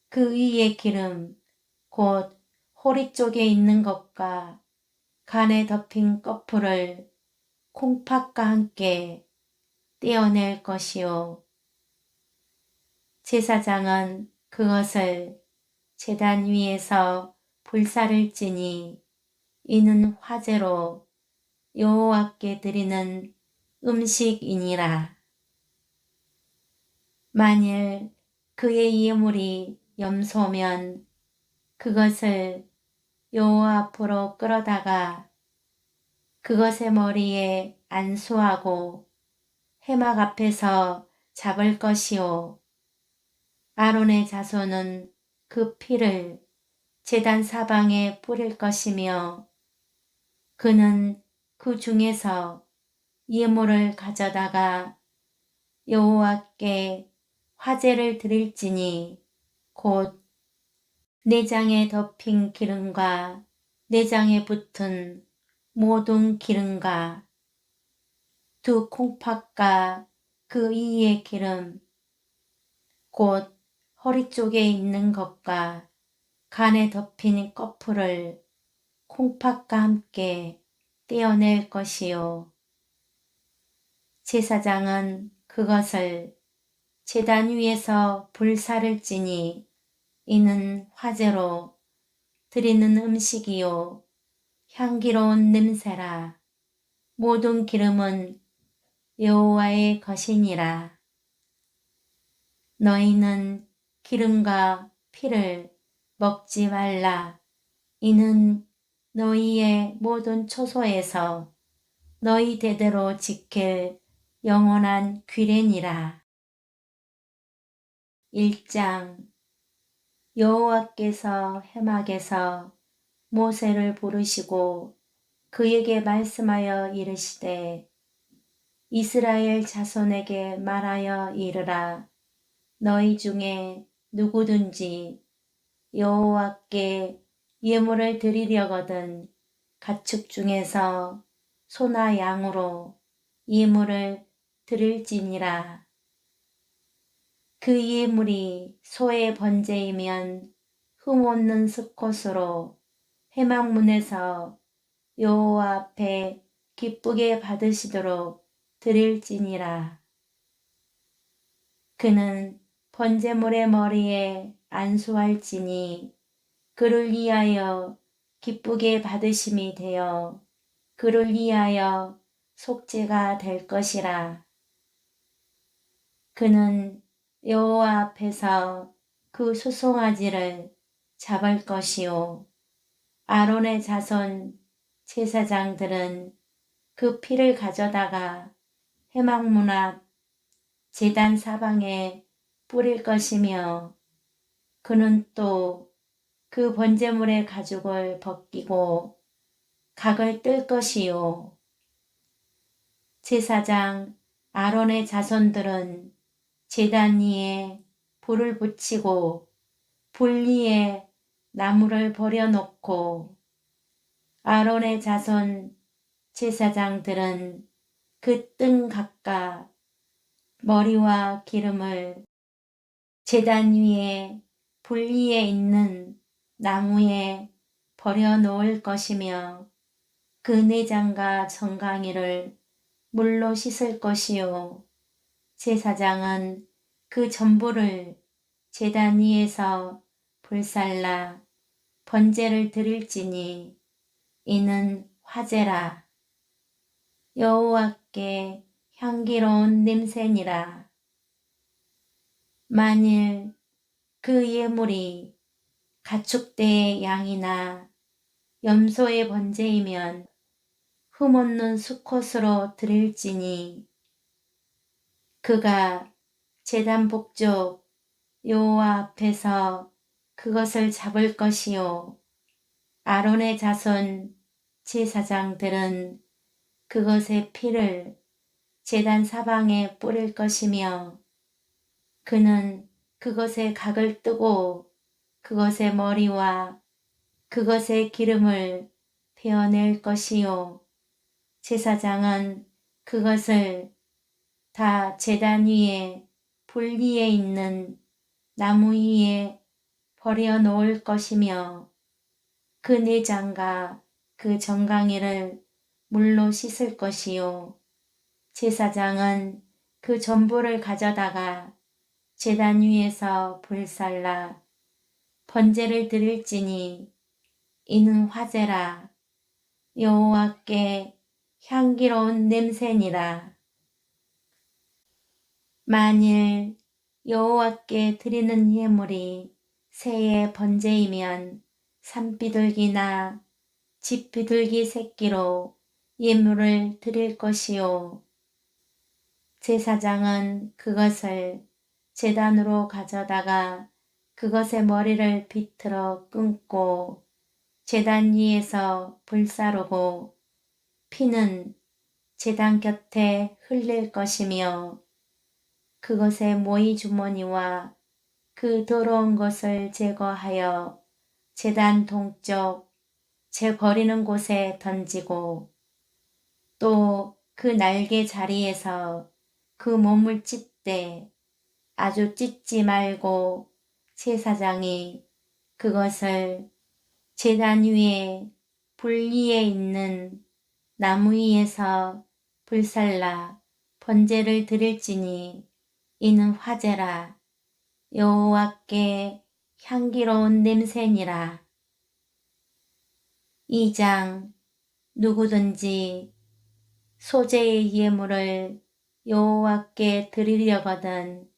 그 위의 기름 곧 호리 쪽에 있는 것과 간에 덮인 꺼풀을 콩팥과 함께 떼어낼 것이요. 제사장은 그것을 제단 위에서 불사를지니 이는 화제로 여호와께 드리는 음식이니라. 만일 그의 예물이 염소면 그것을 여호와 앞으로 끌어다가 그것의 머리에 안수하고 회막 앞에서 잡을 것이요. 아론의 자손은 그 피를 제단 사방에 뿌릴 것이며 그는 그 중에서 예물을 가져다가 여호와께 화제를 드릴지니 곧 내장에 덮인 기름과 내장에 붙은 모든 기름과 두 콩팥과 그 위의 기름 곧 허리 쪽에 있는 것과 간에 덮인 꺼풀을 콩팥과 함께 떼어낼 것이요. 제사장은 그것을 제단 위에서 불사를지니 이는 화제로 드리는 음식이요 향기로운 냄새라. 모든 기름은 여호와의 것이니라. 너희는 기름과 피를 먹지 말라. 이는 너희의 모든 초소에서 너희 대대로 지킬 영원한 규례니라. 1장 여호와께서 회막에서 모세를 부르시고 그에게 말씀하여 이르시되 이스라엘 자손에게 말하여 이르라. 너희 중에 누구든지 여호와께 예물을 드리려거든 가축 중에서 소나 양으로 예물을 드릴지니라. 그 예물이 소의 번제이면 흠없는 수컷으로 회막문에서 여호와 앞에 기쁘게 받으시도록 드릴지니라. 그는 번제물의 머리에 안수할지니 그를 위하여 기쁘게 받으심이 되어 그를 위하여 속죄가 될 것이라. 그는 여호와 앞에서 그 수송아지를 잡을 것이요. 아론의 자손 제사장들은 그 피를 가져다가 회막문 앞 제단 사방에 뿌릴 것이며 그는 또 그 번제물의 가죽을 벗기고 각을 뜰 것이요. 제사장 아론의 자손들은 제단 위에 불을 붙이고 불 위에 나무를 버려놓고 아론의 자손 제사장들은 그 뜬 각각 머리와 기름을 제단 위에 불 위에 있는 나무에 버려놓을 것이며 그 내장과 정강이를 물로 씻을 것이요. 제사장은 그 전부를 제단 위에서 불살라 번제를 드릴지니 이는 화제라. 여호와께 향기로운 냄새니라. 만일 그 예물이 가축대의 양이나 염소의 번제이면 흠없는 수컷으로 드릴지니 그가 제단 북쪽 여호와 앞에서 그것을 잡을 것이요. 아론의 자손 제사장들은 그것의 피를 제단 사방에 뿌릴 것이며 그는 그것의 각을 뜨고 그것의 머리와 그것의 기름을 베어낼 것이요. 제사장은 그것을 다 제단 위에 불 위에 있는 나무 위에 버려놓을 것이며 그 내장과 그 정강이를 물로 씻을 것이요. 제사장은 그 전부를 가져다가 제단 위에서 불살라 번제를 드릴지니 이는 화제라. 여호와께 향기로운 냄새니라. 만일 여호와께 드리는 예물이 새의 번제이면 산비둘기나 집비둘기 새끼로 예물을 드릴 것이요. 제사장은 그것을 제단으로 가져다가 그것의 머리를 비틀어 끊고 제단 위에서 불사르고 피는 제단 곁에 흘릴 것이며 그것의 모이 주머니와 그 더러운 것을 제거하여 제단 동쪽 재 버리는 곳에 던지고 또 그 날개 자리에서 그 몸을 찢되 아주 찢지 말고 제사장이 그것을 제단 위에 불 위에 있는 나무 위에서 불살라 번제를 드릴지니 이는 화제라. 여호와께 향기로운 냄새니라. 2장 누구든지 소재의 예물을 여호와께 드리려거든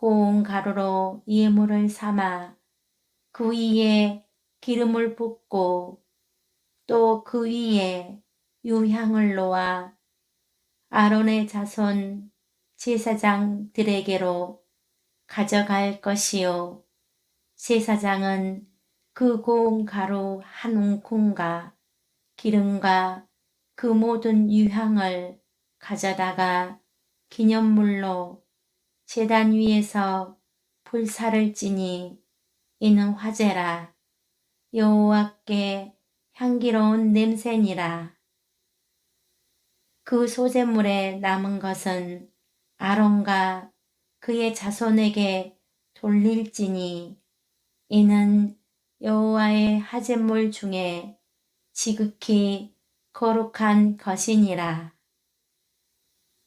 고운 가루로 예물을 삼아 그 위에 기름을 붓고 또 그 위에 유향을 놓아 아론의 자손 제사장들에게로 가져갈 것이요. 제사장은 그 고운 가루 한 움큼과 기름과 그 모든 유향을 가져다가 기념물로 제단 위에서 불사를 지니 이는 화제라. 여호와께 향기로운 냄새니라. 그 소제물에 남은 것은 아론과 그의 자손에게 돌릴지니 이는 여호와의 하제물 중에 지극히 거룩한 것이니라.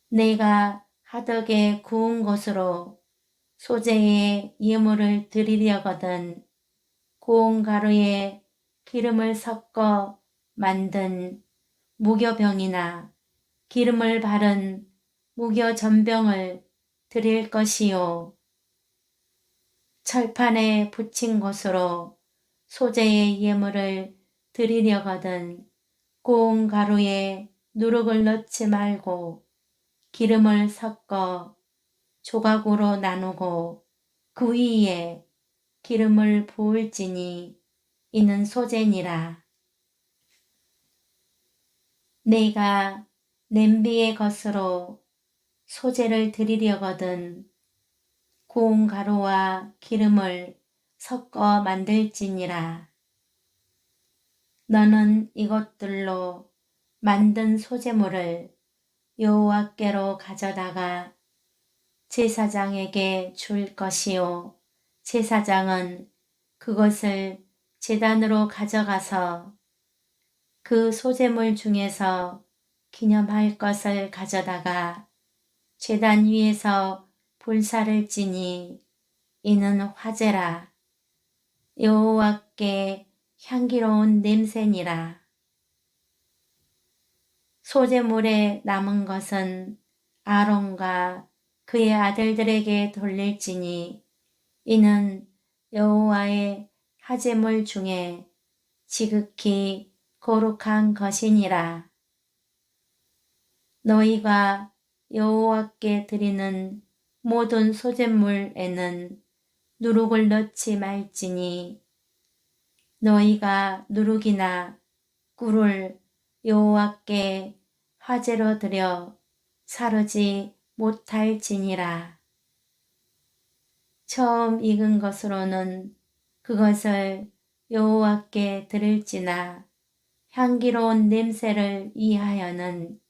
내가 하덕에 구운 것으로 소재의 예물을 드리려거든 고운 가루에 기름을 섞어 만든 무교병이나 기름을 바른 무교전병을 드릴 것이요. 철판에 붙인 곳으로 소재의 예물을 드리려거든 고운 가루에 누룩을 넣지 말고 기름을 섞어 조각으로 나누고 그 위에 기름을 부을지니 이는 소재니라. 내가 냄비의 것으로 소재를 드리려거든 고운 가루와 기름을 섞어 만들지니라. 너는 이것들로 만든 소재물을 여호와께로 가져다가 제사장에게 줄 것이요 제사장은 그것을 제단으로 가져가서 그 소재물 중에서 기념할 것을 가져다가 제단 위에서 불사를 지니 이는 화제라. 여호와께 향기로운 냄새니라. 소재물에 남은 것은 아론과 그의 아들들에게 돌릴지니 이는 여호와의 화제물 중에 지극히 거룩한 것이니라. 너희가 여호와께 드리는 모든 소재물에는 누룩을 넣지 말지니 너희가 누룩이나 꿀을 여호와께 화제로 드려 사르지 못할지니라. 처음 익은 것으로는 그것을 여호와께 드릴지나 향기로운 냄새를 위하여는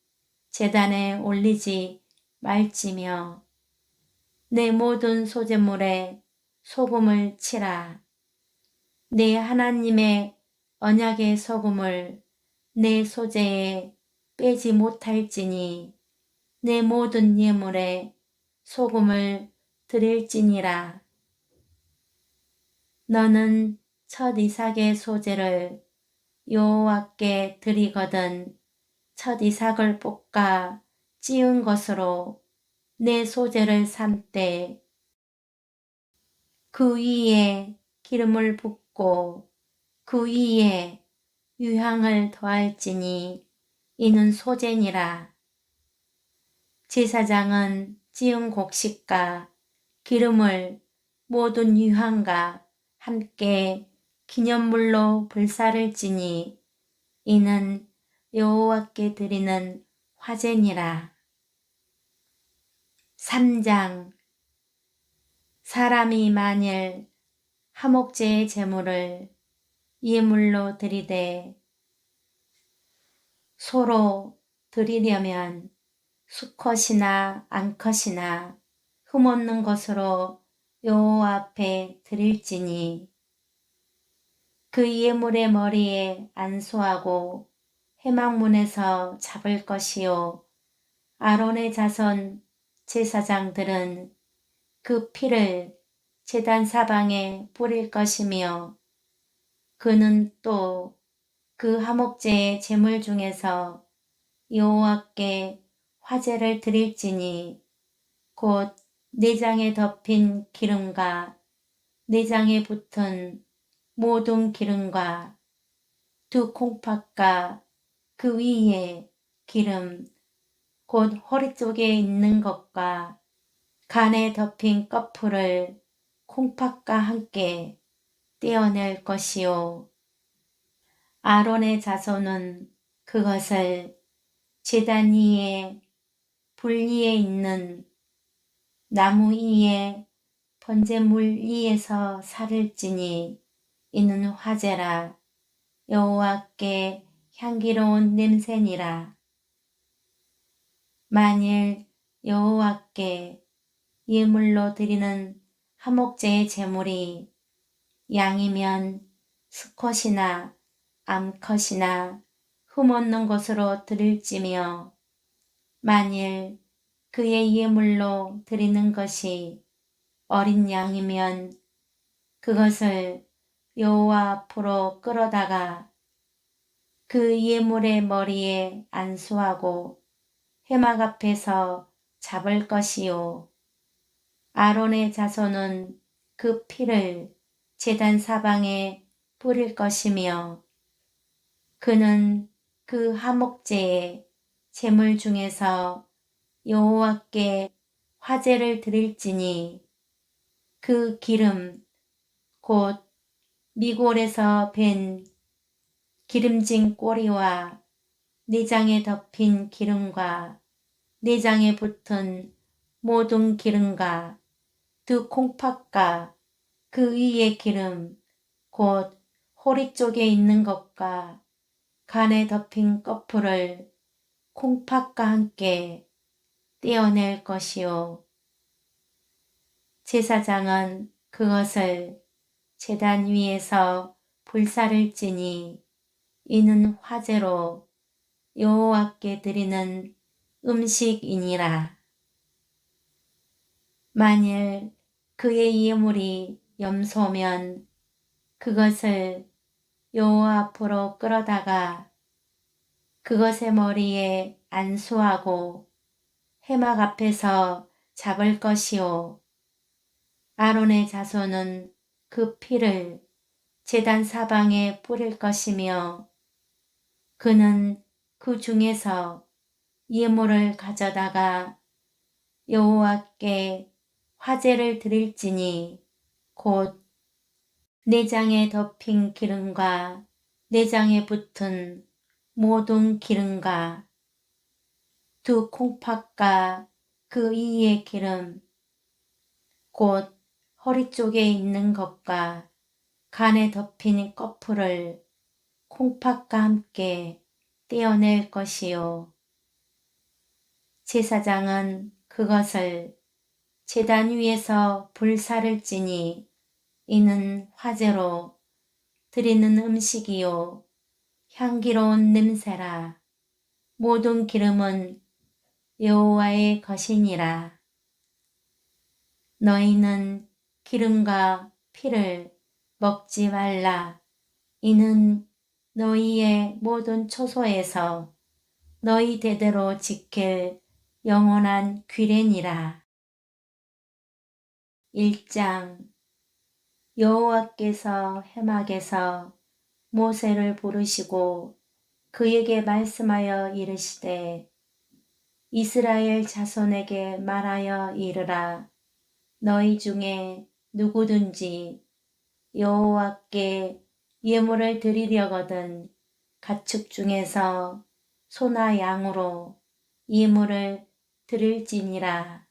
제단에 올리지 말지며 내 모든 소재물에 소금을 치라. 내 하나님의 언약의 소금을 내 소재에 빼지 못할지니 내 모든 예물에 소금을 드릴지니라. 너는 첫 이삭의 소재를 여호와께 드리거든 첫 이삭을 볶아 찌운 것으로 내 소재를 삶되 그 위에 기름을 붓고 그 위에 유향을 더할지니 이는 소재니라. 제사장은 찌은 곡식과 기름을 모든 유향과 함께 기념물로 불사를 지니 이는 여호와께 드리는 화제니라. 3장 사람이 만일 화목제의 제물을 예물로 드리되 소로 드리려면 수컷이나 암컷이나 흠없는 것으로 여호와 앞에 드릴지니 그 예물의 머리에 안수하고 회막문에서 잡을 것이요 아론의 자손 제사장들은 그 피를 제단 사방에 뿌릴 것이며 그는 또 그 화목제의 제물 중에서 여호와께 화제를 드릴지니 곧 내장에 덮인 기름과 내장에 붙은 모든 기름과 두 콩팥과 그 위에 기름 곧 허리 쪽에 있는 것과 간에 덮인 꺼풀을 콩팥과 함께 떼어낼 것이요 아론의 자손은 그것을 제단 위에 불 위에 있는 나무 위에 번제물 위에서 살을지니 이는 화제라 여호와께 향기로운 냄새니라. 만일 여호와께 예물로 드리는 화목제의 제물이 양이면 수컷이나 암컷이나 흠없는 것으로 드릴지며 만일 그의 예물로 드리는 것이 어린 양이면 그것을 여호와 앞으로 끌어다가 그 예물의 머리에 안수하고 회막 앞에서 잡을 것이요 아론의 자손은 그 피를 제단 사방에 뿌릴 것이며 그는 그 화목제의 제물 중에서 여호와께 화제를 드릴지니 그 기름 곧 미골에서 밴 기름진 꼬리와 내장에 덮인 기름과 내장에 붙은 모든 기름과 두 콩팥과 그 위의 기름 곧 호리 쪽에 있는 것과 간에 덮인 꺼풀을 콩팥과 함께 떼어낼 것이요. 제사장은 그것을 제단 위에서 불사를 지니 이는 화제로 여호와께 드리는 음식이니라. 만일 그의 예물이 염소면 그것을 여호와 앞으로 끌어다가 그것의 머리에 안수하고 회막 앞에서 잡을 것이요. 아론의 자손은 그 피를 제단 사방에 뿌릴 것이며 그는 그 중에서 예물을 가져다가 여호와께 화제를 드릴지니 곧 내장에 덮인 기름과 내장에 붙은 모든 기름과 두 콩팥과 그 위의 기름 곧 허리 쪽에 있는 것과 간에 덮인 꺼풀을 콩팥과 함께 떼어낼 것이요. 제사장은 그것을 제단 위에서 불사를 지니 이는 화제로 드리는 음식이요 향기로운 냄새라. 모든 기름은 여호와의 것이니라. 너희는 기름과 피를 먹지 말라. 이는 너희의 모든 초소에서 너희 대대로 지킬 영원한 규례니라. 1장 여호와께서 회막에서 모세를 부르시고 그에게 말씀하여 이르시되 이스라엘 자손에게 말하여 이르라. 너희 중에 누구든지 여호와께 예물을 드리려거든 가축 중에서 소나 양으로 예물을 드릴지니라.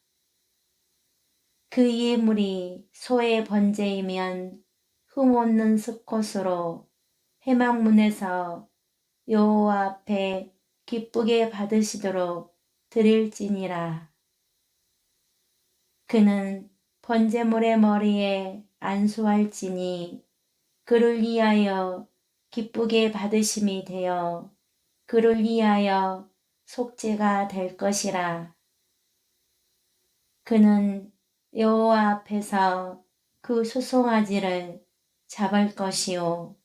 그 예물이 소의 번제이면 흠없는 수컷으로 회막문에서 여호와 앞에 기쁘게 받으시도록 드릴지니라. 그는 번제물의 머리에 안수할지니 그를 위하여 기쁘게 받으심이 되어 그를 위하여 속죄가 될 것이라. 그는 여호와 앞에서 그 수송아지를 잡을 것이요.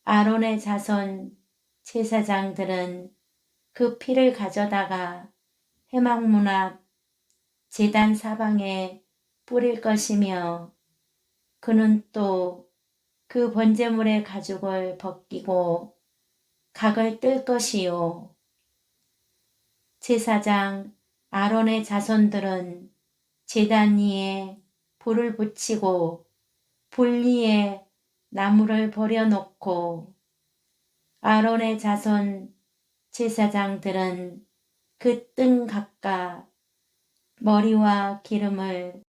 아론의 자손 제사장들은 그 피를 가져다가 회막문 앞 제단 사방에 뿌릴 것이며 그는 또 그 번제물의 가죽을 벗기고 각을 뜰 것이요. 제사장 아론의 자손들은 제단 위에 불을 붙이고 불 위에 나무를 버려놓고 아론의 자손 제사장들은 그 뜬 각각 머리와 기름을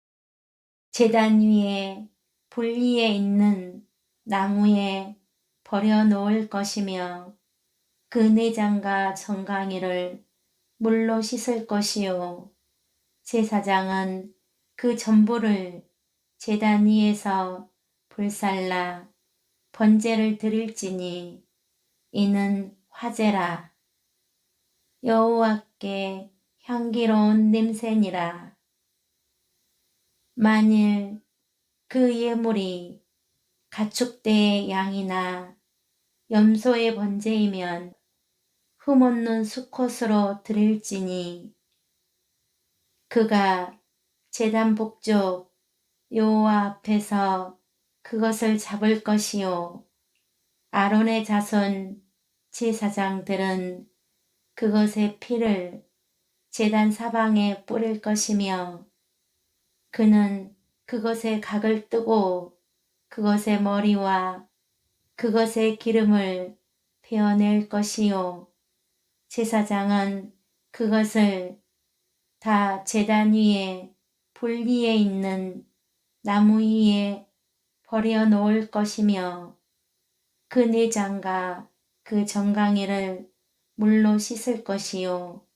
제단 위에 불 위에 있는 나무에 버려놓을 것이며 그 내장과 정강이를 물로 씻을 것이요. 제사장은 그 전부를 제단 위에서 불살라 번제를 드릴지니 이는 화제라. 여호와께 향기로운 냄새니라. 만일 그 예물이 가축대의 양이나 염소의 번제이면 흠없는 수컷으로 드릴지니 그가 제단 북쪽 여호와 앞에서 그것을 잡을 것이요 아론의 자손 제사장들은 그것의 피를 제단 사방에 뿌릴 것이며 그는 그것의 각을 뜨고 그것의 머리와 그것의 기름을 베어낼 것이요 제사장은 그것을 다 제단 위에 불 위에 있는 나무 위에 버려 놓을 것이며 그 내장과 그 정강이를 물로 씻을 것이요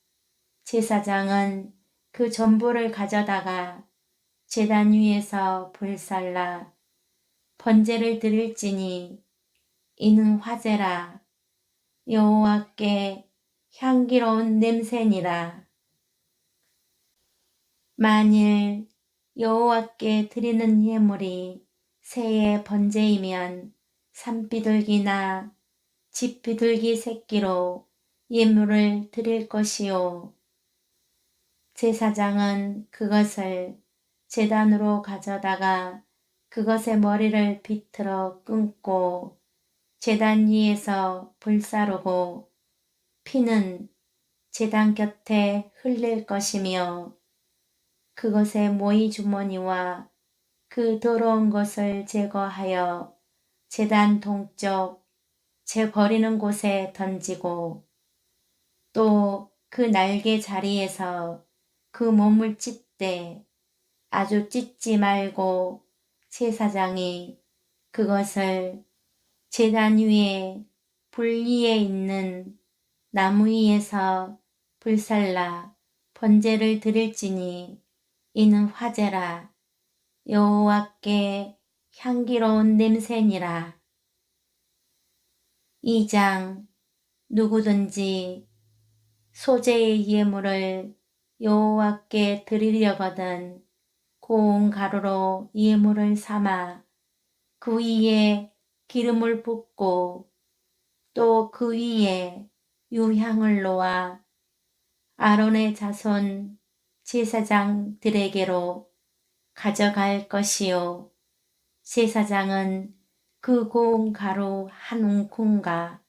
제사장은 그 전부를 가져다가 제단 위에서 불살라 번제를 드릴지니 이는 화제라 여호와께 향기로운 냄새니라. 만일 여호와께 드리는 예물이 새의 번제이면 산비둘기나 집비둘기 새끼로 예물을 드릴 것이요 제사장은 그것을 제단으로 가져다가 그것의 머리를 비틀어 끊고 제단 위에서 불사르고 피는 제단 곁에 흘릴 것이며 그것의 모이 주머니와 그 더러운 것을 제거하여 제단 동쪽 재 버리는 곳에 던지고 또 그 날개 자리에서 그 몸을 찢되 아주 찢지 말고 제사장이 그것을 제단 위에 불 위에 있는 나무 위에서 불살라 번제를 드릴지니 이는 화제라 여호와께 향기로운 냄새니라. 2장 누구든지 소재의 예물을 여호와께 드리려거든 고운 가루로 예물을 삼아 그 위에 기름을 붓고 또 그 위에 유향을 놓아 아론의 자손 제사장들에게로 가져갈 것이요 제사장은 그 고운 가루 한 움큼과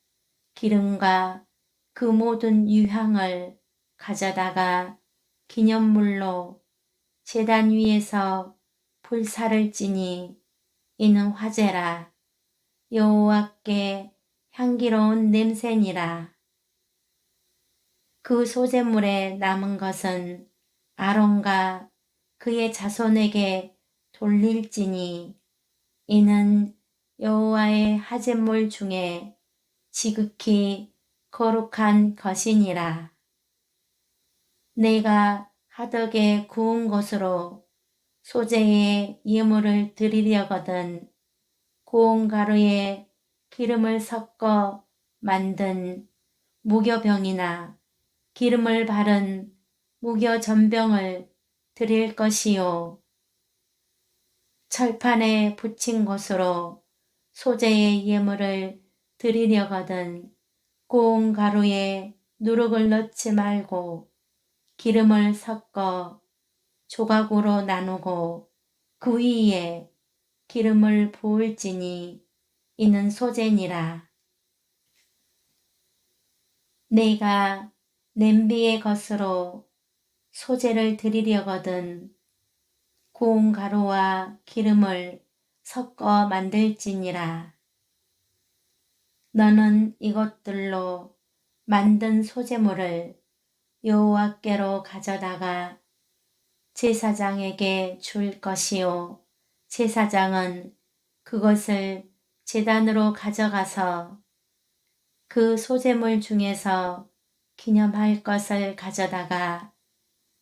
기름과 그 모든 유향을 가져다가 기념물로 제단 위에서 불사를 지니 이는 화제라 여호와께 향기로운 냄새니라. 그 소재물에 남은 것은 아론과 그의 자손에게 돌릴지니 이는 여호와의 하제물 중에 지극히 거룩한 것이니라. 내가 하덕에 구운 것으로 소재의 예물을 드리려거든 고운 가루에 기름을 섞어 만든 무교병이나 기름을 바른 무교전병을 드릴 것이요 철판에 붙인 것으로 소재의 예물을 드리려거든 고운 가루에 누룩을 넣지 말고 기름을 섞어 조각으로 나누고 그 위에 기름을 부을지니 이는 소재니라. 내가 냄비의 것으로 소재를 드리려거든 고운 가루와 기름을 섞어 만들지니라. 너는 이것들로 만든 소재물을 여호와께로 가져다가 제사장에게 줄 것이요 제사장은 그것을 제단으로 가져가서 그 소재물 중에서 기념할 것을 가져다가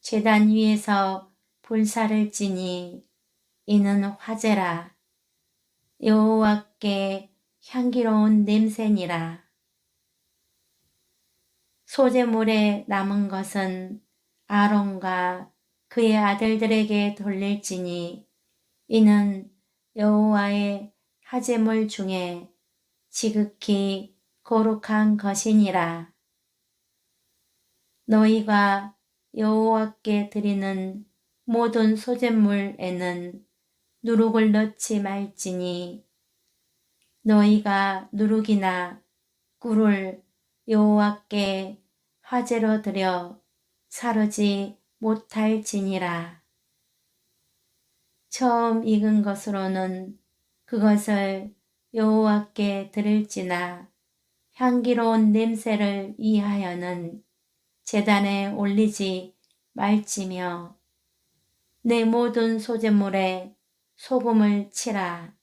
제단 위에서 불사를 지니 이는 화제라 여호와께 향기로운 냄새니라. 소재물에 남은 것은 아론과 그의 아들들에게 돌릴지니 이는 여호와의 하제물 중에 지극히 거룩한 것이니라. 너희가 여호와께 드리는 모든 소재물에는 누룩을 넣지 말지니 너희가 누룩이나 꿀을 여호와께 화제로 드려 사르지 못할지니라. 처음 익은 것으로는 그것을 여호와께 드릴지나 향기로운 냄새를 위하여는 제단에 올리지 말지며 내 모든 소재물에 소금을 치라.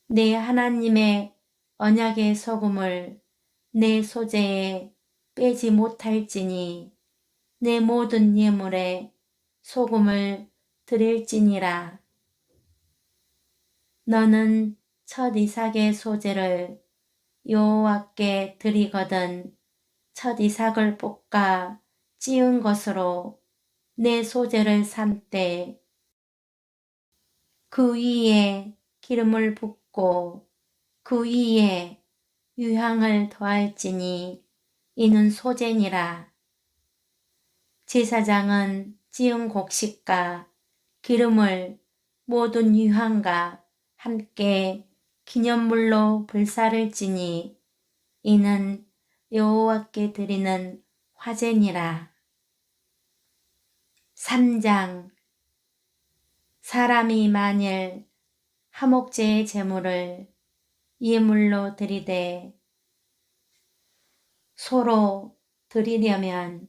내 하나님의 언약의 소금을 내 소재에 빼지 못할지니 내 모든 예물에 소금을 드릴지니라. 너는 첫 이삭의 소재를 여호와께 드리거든 첫 이삭을 볶아 찌은 것으로 내 소재를 삶되 그 위에 기름을 붓고 그 위에 유향을 더할지니 이는 소재니라. 제사장은 찌은 곡식과 기름을 모든 유향과 함께 기념물로 불사를지니 이는 여호와께 드리는 화제니라. 3장 사람이 만일 화목제의 제물을 예물로 드리되 소로 드리려면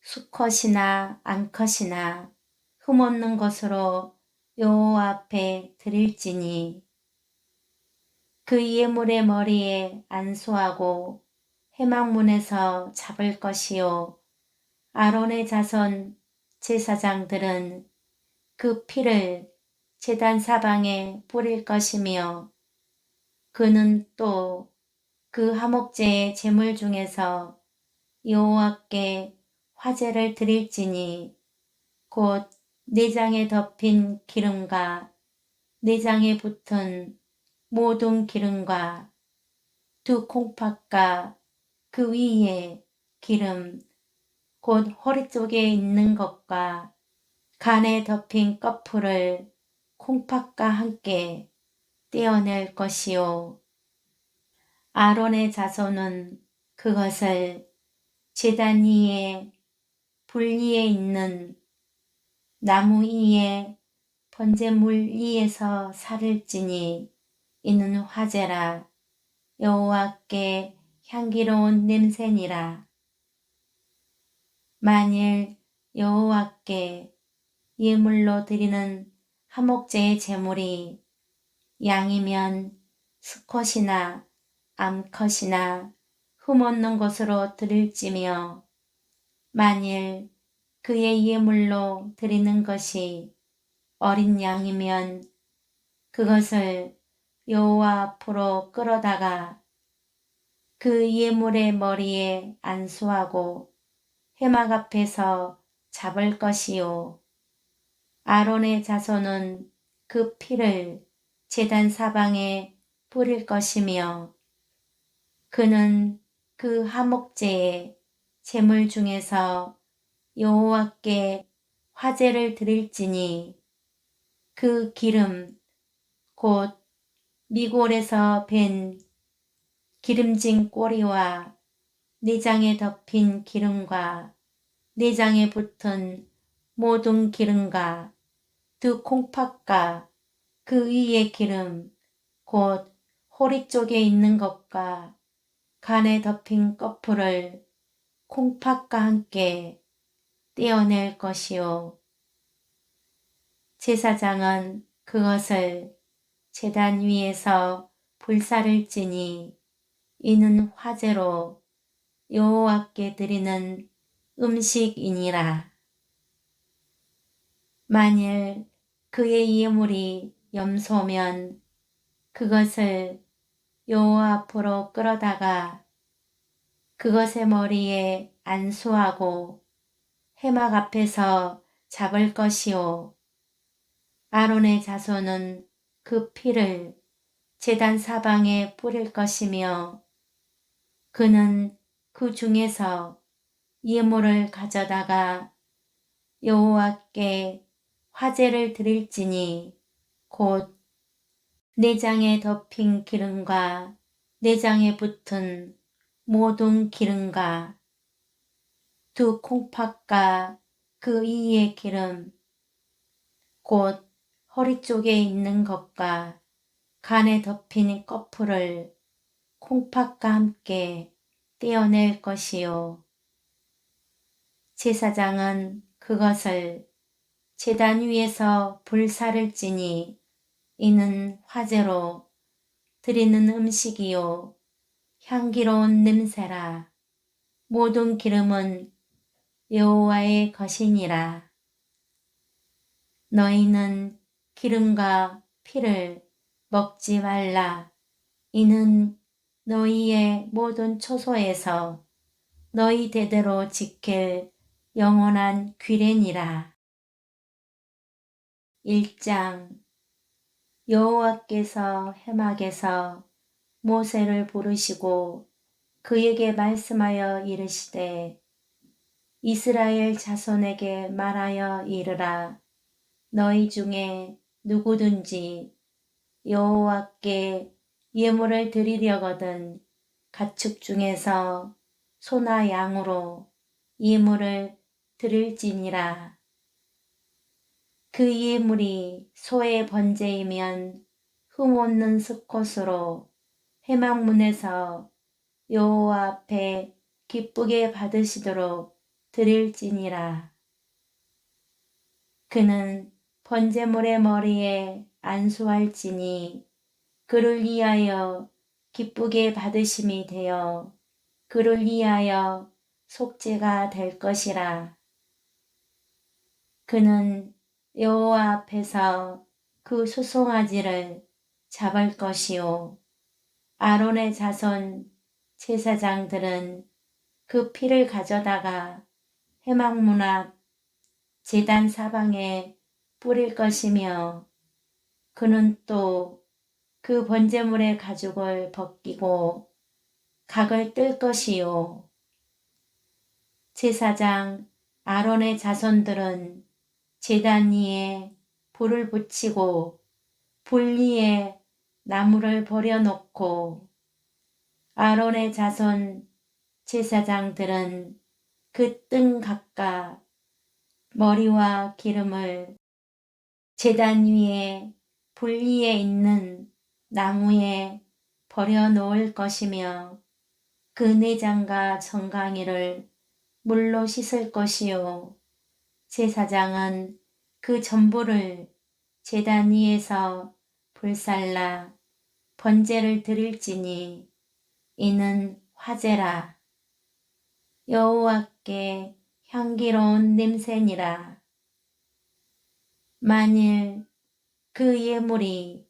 수컷이나 암컷이나 흠없는 것으로 여호와 앞에 드릴지니 그 예물의 머리에 안수하고 회막문에서 잡을 것이요 아론의 자손 제사장들은 그 피를 제단 사방에 뿌릴 것이며 그는 또 그 화목제의 제물 중에서 여호와께 화제를 드릴지니 곧 내장에 덮인 기름과 내장에 붙은 모든 기름과 두 콩팥과 그 위에 기름 곧 허리 쪽에 있는 것과 간에 덮인 꺼풀을 콩팥과 함께 떼어낼 것이요 아론의 자손은 그것을 제단 위에 불 위에 있는 나무 위에 번제물 위에서 사를지니 이는 화제라 여호와께 향기로운 냄새니라. 만일 여호와께 예물로 드리는 화목제의 제물이 양이면 수컷이나 암컷이나 흠없는 것으로 드릴지며 만일 그의 예물로 드리는 것이 어린 양이면 그것을 여호와 앞으로 끌어다가 그 예물의 머리에 안수하고 회막 앞에서 잡을 것이요 아론의 자손은 그 피를 제단 사방에 뿌릴 것이며 그는 그 화목제의 제물 중에서 여호와께 화제를 드릴지니 그 기름 곧 미골에서 밴 기름진 꼬리와 내장에 덮인 기름과 내장에 붙은 모든 기름과 두 콩팥과 그 위의 기름 곧 호리 쪽에 있는 것과 간에 덮인 꺼풀을 콩팥과 함께 떼어낼 것이요 제사장은 그것을 제단 위에서 불사를지니 이는 화제로 여호와께 드리는 음식이니라. 만일 그의 예물이 염소면 그것을 여호와 앞으로 끌어다가 그것의 머리에 안수하고 회막 앞에서 잡을 것이요 아론의 자손은 그 피를 제단 사방에 뿌릴 것이며 그는 그 중에서 예물을 가져다가 여호와께 화제를 드릴지니 곧 내장에 덮인 기름과 내장에 붙은 모든 기름과 두 콩팥과 그 이의 기름, 곧 허리 쪽에 있는 것과 간에 덮인 꺼풀을 콩팥과 함께 떼어낼 것이요. 제사장은 그것을 제단 위에서 불사를 지니 이는 화제로 드리는 음식이요 향기로운 냄새라. 모든 기름은 여호와의 것이니라. 너희는 기름과 피를 먹지 말라. 이는 너희의 모든 초소에서 너희 대대로 지킬 영원한 규례니라. 1장. 여호와께서 해막에서 모세를 부르시고 그에게 말씀하여 이르시되 이스라엘 자손에게 말하여 이르라. 너희 중에 누구든지 여호와께 예물을 드리려거든 가축 중에서 소나 양으로 예물을 드릴지니라. 그 예물이 소의 번제이면 흠없는 수컷으로 회막문에서 여호와 앞에 기쁘게 받으시도록 드릴지니라. 그는 번제물의 머리에 안수할지니 그를 위하여 기쁘게 받으심이 되어 그를 위하여 속죄가 될 것이라. 그는 여호와 앞에서 그 수송아지를 잡을 것이요 아론의 자손 제사장들은 그 피를 가져다가 회막문 앞 제단 사방에 뿌릴 것이며 그는 또 그 번제물의 가죽을 벗기고 각을 뜰 것이요 제사장 아론의 자손들은 제단 위에 불을 붙이고 불 위에 나무를 버려놓고 아론의 자손 제사장들은 그 뜬 각각 머리와 기름을 제단 위에 불 위에 있는 나무에 버려놓을 것이며 그 내장과 정강이를 물로 씻을 것이요 제사장은 그 전부를 제단 위에서 불살라 번제를 드릴지니 이는 화제라. 여호와께 향기로운 냄새니라. 만일 그 예물이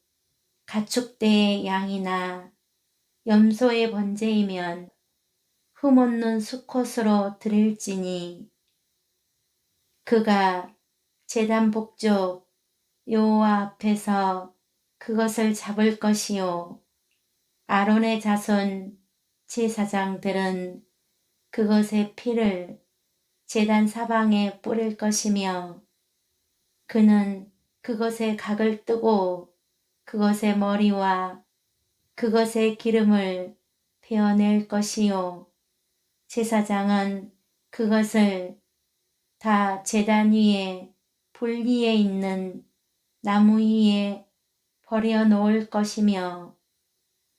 가축대의 양이나 염소의 번제이면 흠없는 수컷으로 드릴지니 그가 제단 북쪽 여호와 앞에서 그것을 잡을 것이요 아론의 자손 제사장들은 그것의 피를 제단 사방에 뿌릴 것이며 그는 그것의 각을 뜨고 그것의 머리와 그것의 기름을 베어낼 것이요 제사장은 그것을 다 제단 위에 불 위에 있는 나무 위에 버려놓을 것이며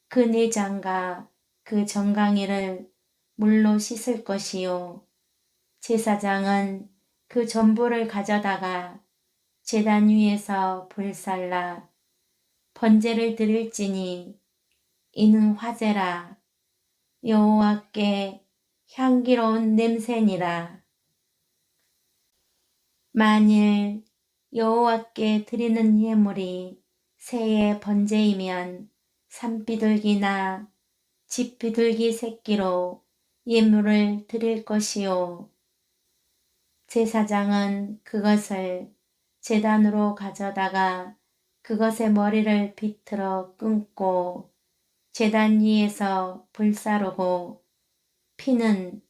그 내장과 그 정강이를 물로 씻을 것이요 제사장은 그 전부를 가져다가 제단 위에서 불살라 번제를 드릴지니 이는 화제라. 여호와께 향기로운 냄새니라. 만일 여호와께 드리는 예물이 새의 번제이면 산비둘기나 집비둘기 새끼로 예물을 드릴 것이요 제사장은 그것을 제단으로 가져다가 그것의 머리를 비틀어 끊고 제단 위에서 불사르고 피는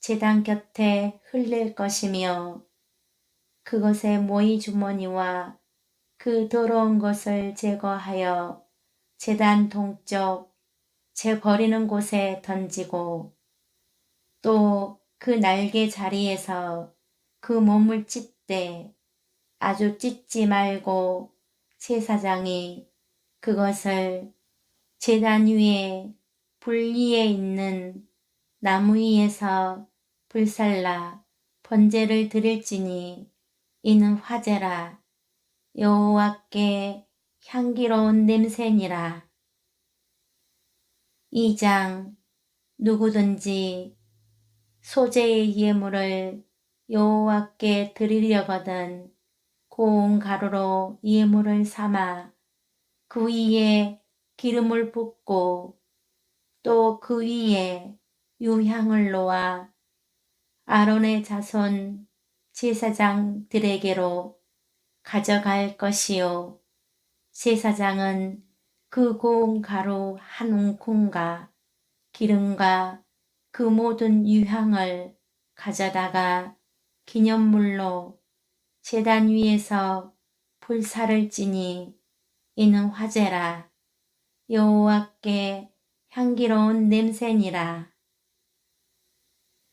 제단 곁에 흘릴 것이며 그것의 모이 주머니와 그 더러운 것을 제거하여 제단 동쪽 제 버리는 곳에 던지고 또 그 날개 자리에서 그 몸을 찢되 아주 찢지 말고 제사장이 그것을 제단 위에 불 위에 있는 나무 위에서 불살라 번제를 드릴지니 이는 화제라 여호와께 향기로운 냄새니라. 2장 누구든지 소재의 예물을 여호와께 드리려거든 고운 가루로 예물을 삼아 그 위에 기름을 붓고 또 그 위에 유향을 놓아 아론의 자손 제사장들에게로 가져갈 것이요 제사장은 그 고운 가루 한 움큼과 기름과 그 모든 유향을 가져다가 기념물로 제단 위에서 불사를 지니 이는 화제라 여호와께 향기로운 냄새니라.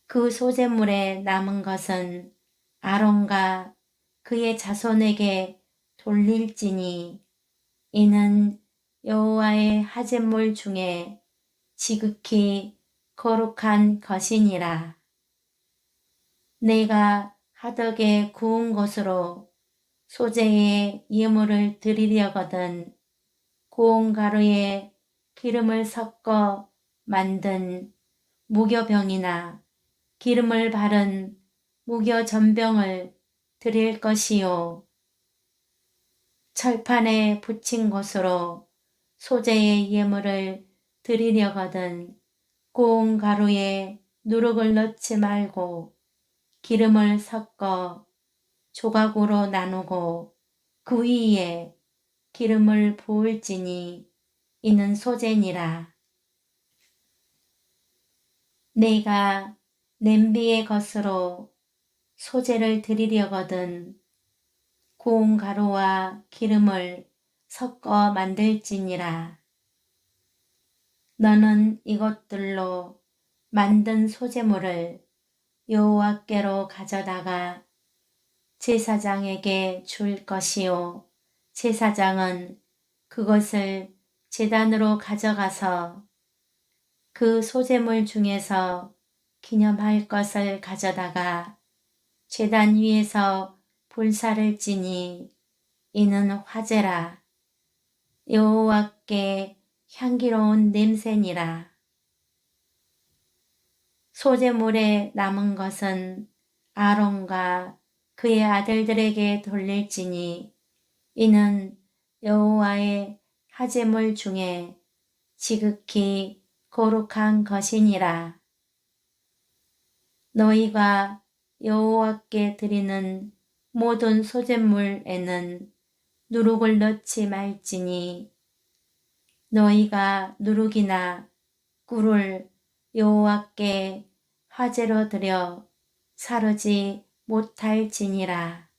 그 소재물에 남은 것은 아론과 그의 자손에게 돌릴지니 이는 여호와의 화제물 중에 지극히 거룩한 것이니라. 내가 화덕에 구운 것으로 소재의 예물을 드리려거든 고운 가루에 기름을 섞어 만든 무교병이나 기름을 바른 무교전병을 드릴 것이요 철판에 붙인 것으로 소재의 예물을 드리려거든 고운 가루에 누룩을 넣지 말고 기름을 섞어 조각으로 나누고 그 위에 기름을 부을지니 이는 소재니라. 내가 냄비의 것으로 소재를 드리려거든 고운 가루와 기름을 섞어 만들지니라. 너는 이것들로 만든 소재물을 여호와께로 가져다가 제사장에게 줄 것이요 제사장은 그것을 제단으로 가져가서 그 소재물 중에서 기념할 것을 가져다가 제단 위에서 불사를 지니 이는 화제라 여호와께 향기로운 냄새니라. 소재물에 남은 것은 아론과 그의 아들들에게 돌릴지니 이는 여호와의 화제물 중에 지극히 거룩한 것이니라. 너희가 여호와께 드리는 모든 소재물에는 누룩을 넣지 말지니 너희가 누룩이나 꿀을 여호와께 화제로 드려 사르지 못할지니라.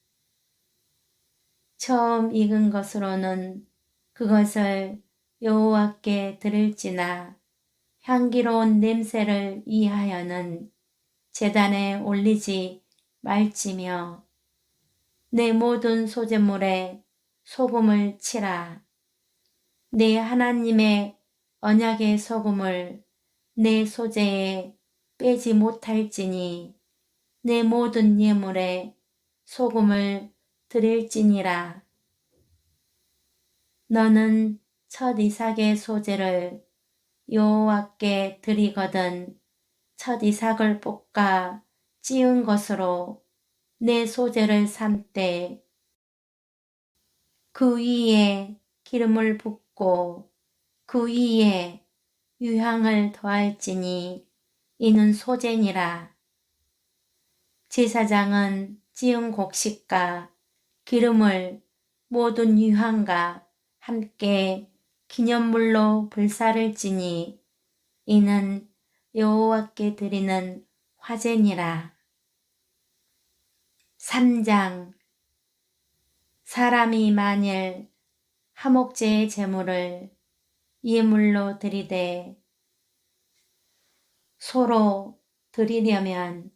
처음 익은 것으로는 그것을 여호와께 드릴지나 향기로운 냄새를 위하여는 제단에 올리지 말지며 내 모든 소재물에 소금을 치라. 내 하나님의 언약의 소금을 내 소재에 빼지 못할지니 내 모든 예물에 소금을 드릴지니라. 너는 첫 이삭의 소재를 여호와께 드리거든 첫 이삭을 볶아 찌은 것으로 내 소재를 삶되 그 위에 기름을 붓고 그 위에 유향을 더할지니 이는 소재니라. 제사장은 찌은 곡식과 기름을 모든 유향과 함께 기념물로 불사를 지니 이는 여호와께 드리는 화제니라. 3장 사람이 만일 화목제의 제물을 예물로 드리되 소로 드리려면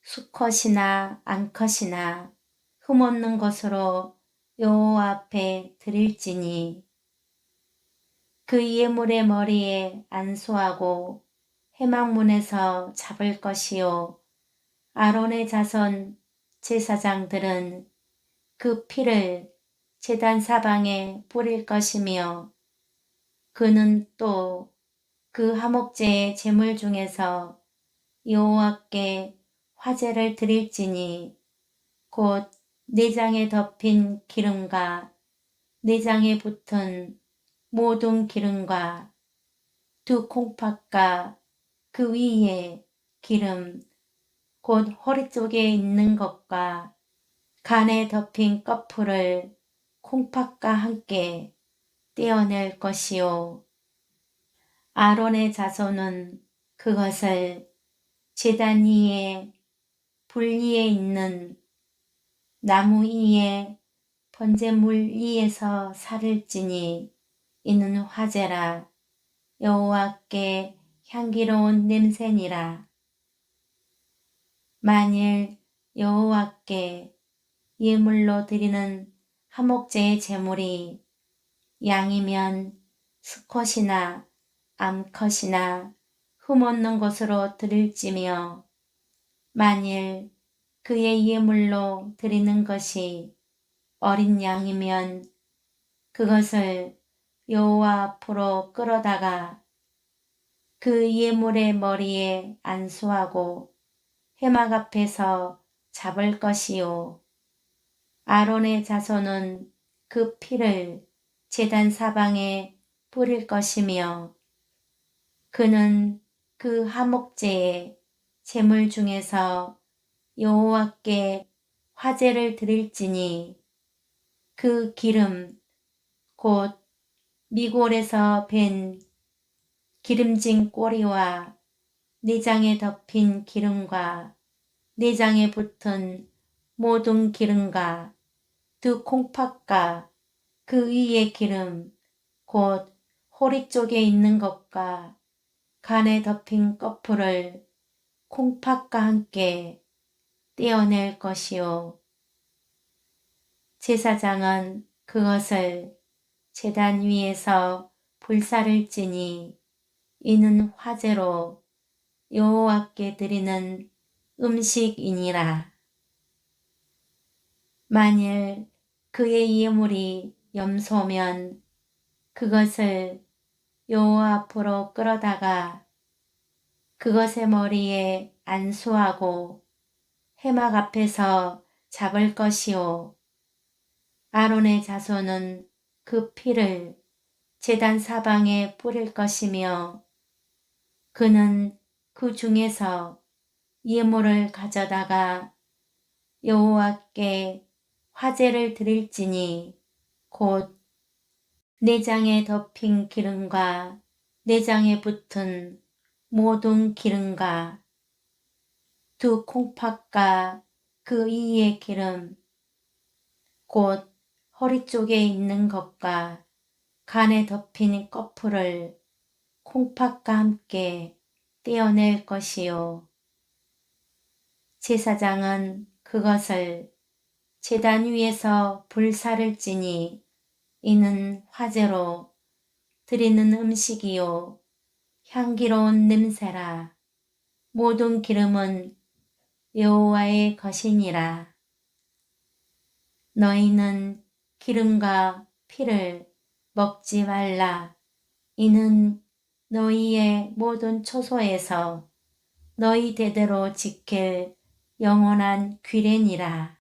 수컷이나 암컷이나 흠없는 것으로 여호와 앞에 드릴지니 그 예물의 머리에 안수하고 회막문에서 잡을 것이요 아론의 자손 제사장들은 그 피를 제단 사방에 뿌릴 것이며 그는 또 그 화목제의 제물 중에서 여호와께 화제를 드릴지니 곧 내장에 덮인 기름과 내장에 붙은 모든 기름과 두 콩팥과 그 위에 기름 곧 허리 쪽에 있는 것과 간에 덮인 꺼풀을 콩팥과 함께 떼어낼 것이요 아론의 자손은 그것을 제단 위에 불 위에 있는 나무 위에 번제물 위에서 살을지니 이는 화제라 여호와께 향기로운 냄새니라. 만일 여호와께 예물로 드리는 화목제의 제물이 양이면 수컷이나 암컷이나 흠없는 것으로 드릴지며 만일 그의 예물로 드리는 것이 어린 양이면 그것을 여호와 앞으로 끌어다가 그 예물의 머리에 안수하고 회막 앞에서 잡을 것이요 아론의 자손은 그 피를 제단 사방에 뿌릴 것이며 그는 그 화목제의 제물 중에서 여호와께 화제를 드릴지니 그 기름 곧 미골에서 밴 기름진 꼬리와 내장에 덮인 기름과 내장에 붙은 모든 기름과 두 콩팥과 그 위의 기름 곧 호리 쪽에 있는 것과 간에 덮인 꺼풀을 콩팥과 함께 떼어낼 것이요 제사장은 그것을 제단 위에서 불사를 지니 이는 화제로 여호와께 드리는 음식이니라. 만일 그의 예물이 염소면 그것을 여호와 앞으로 끌어다가 그것의 머리에 안수하고 회막 앞에서 잡을 것이요 아론의 자손은 그 피를 제단 사방에 뿌릴 것이며 그는 그 중에서 예물을 가져다가 여호와께 화제를 드릴지니 곧 내장에 덮인 기름과 내장에 붙은 모든 기름과 두 콩팥과 그 위의 기름 곧 허리 쪽에 있는 것과 간에 덮인 꺼풀을 콩팥과 함께 떼어낼 것이요 제사장은 그것을 제단 위에서 불사를 지니 이는 화제로 드리는 음식이요 향기로운 냄새라 모든 기름은 여호와의 것이니라. 너희는 기름과 피를 먹지 말라. 이는 너희의 모든 초소에서 너희 대대로 지킬 영원한 규례니라.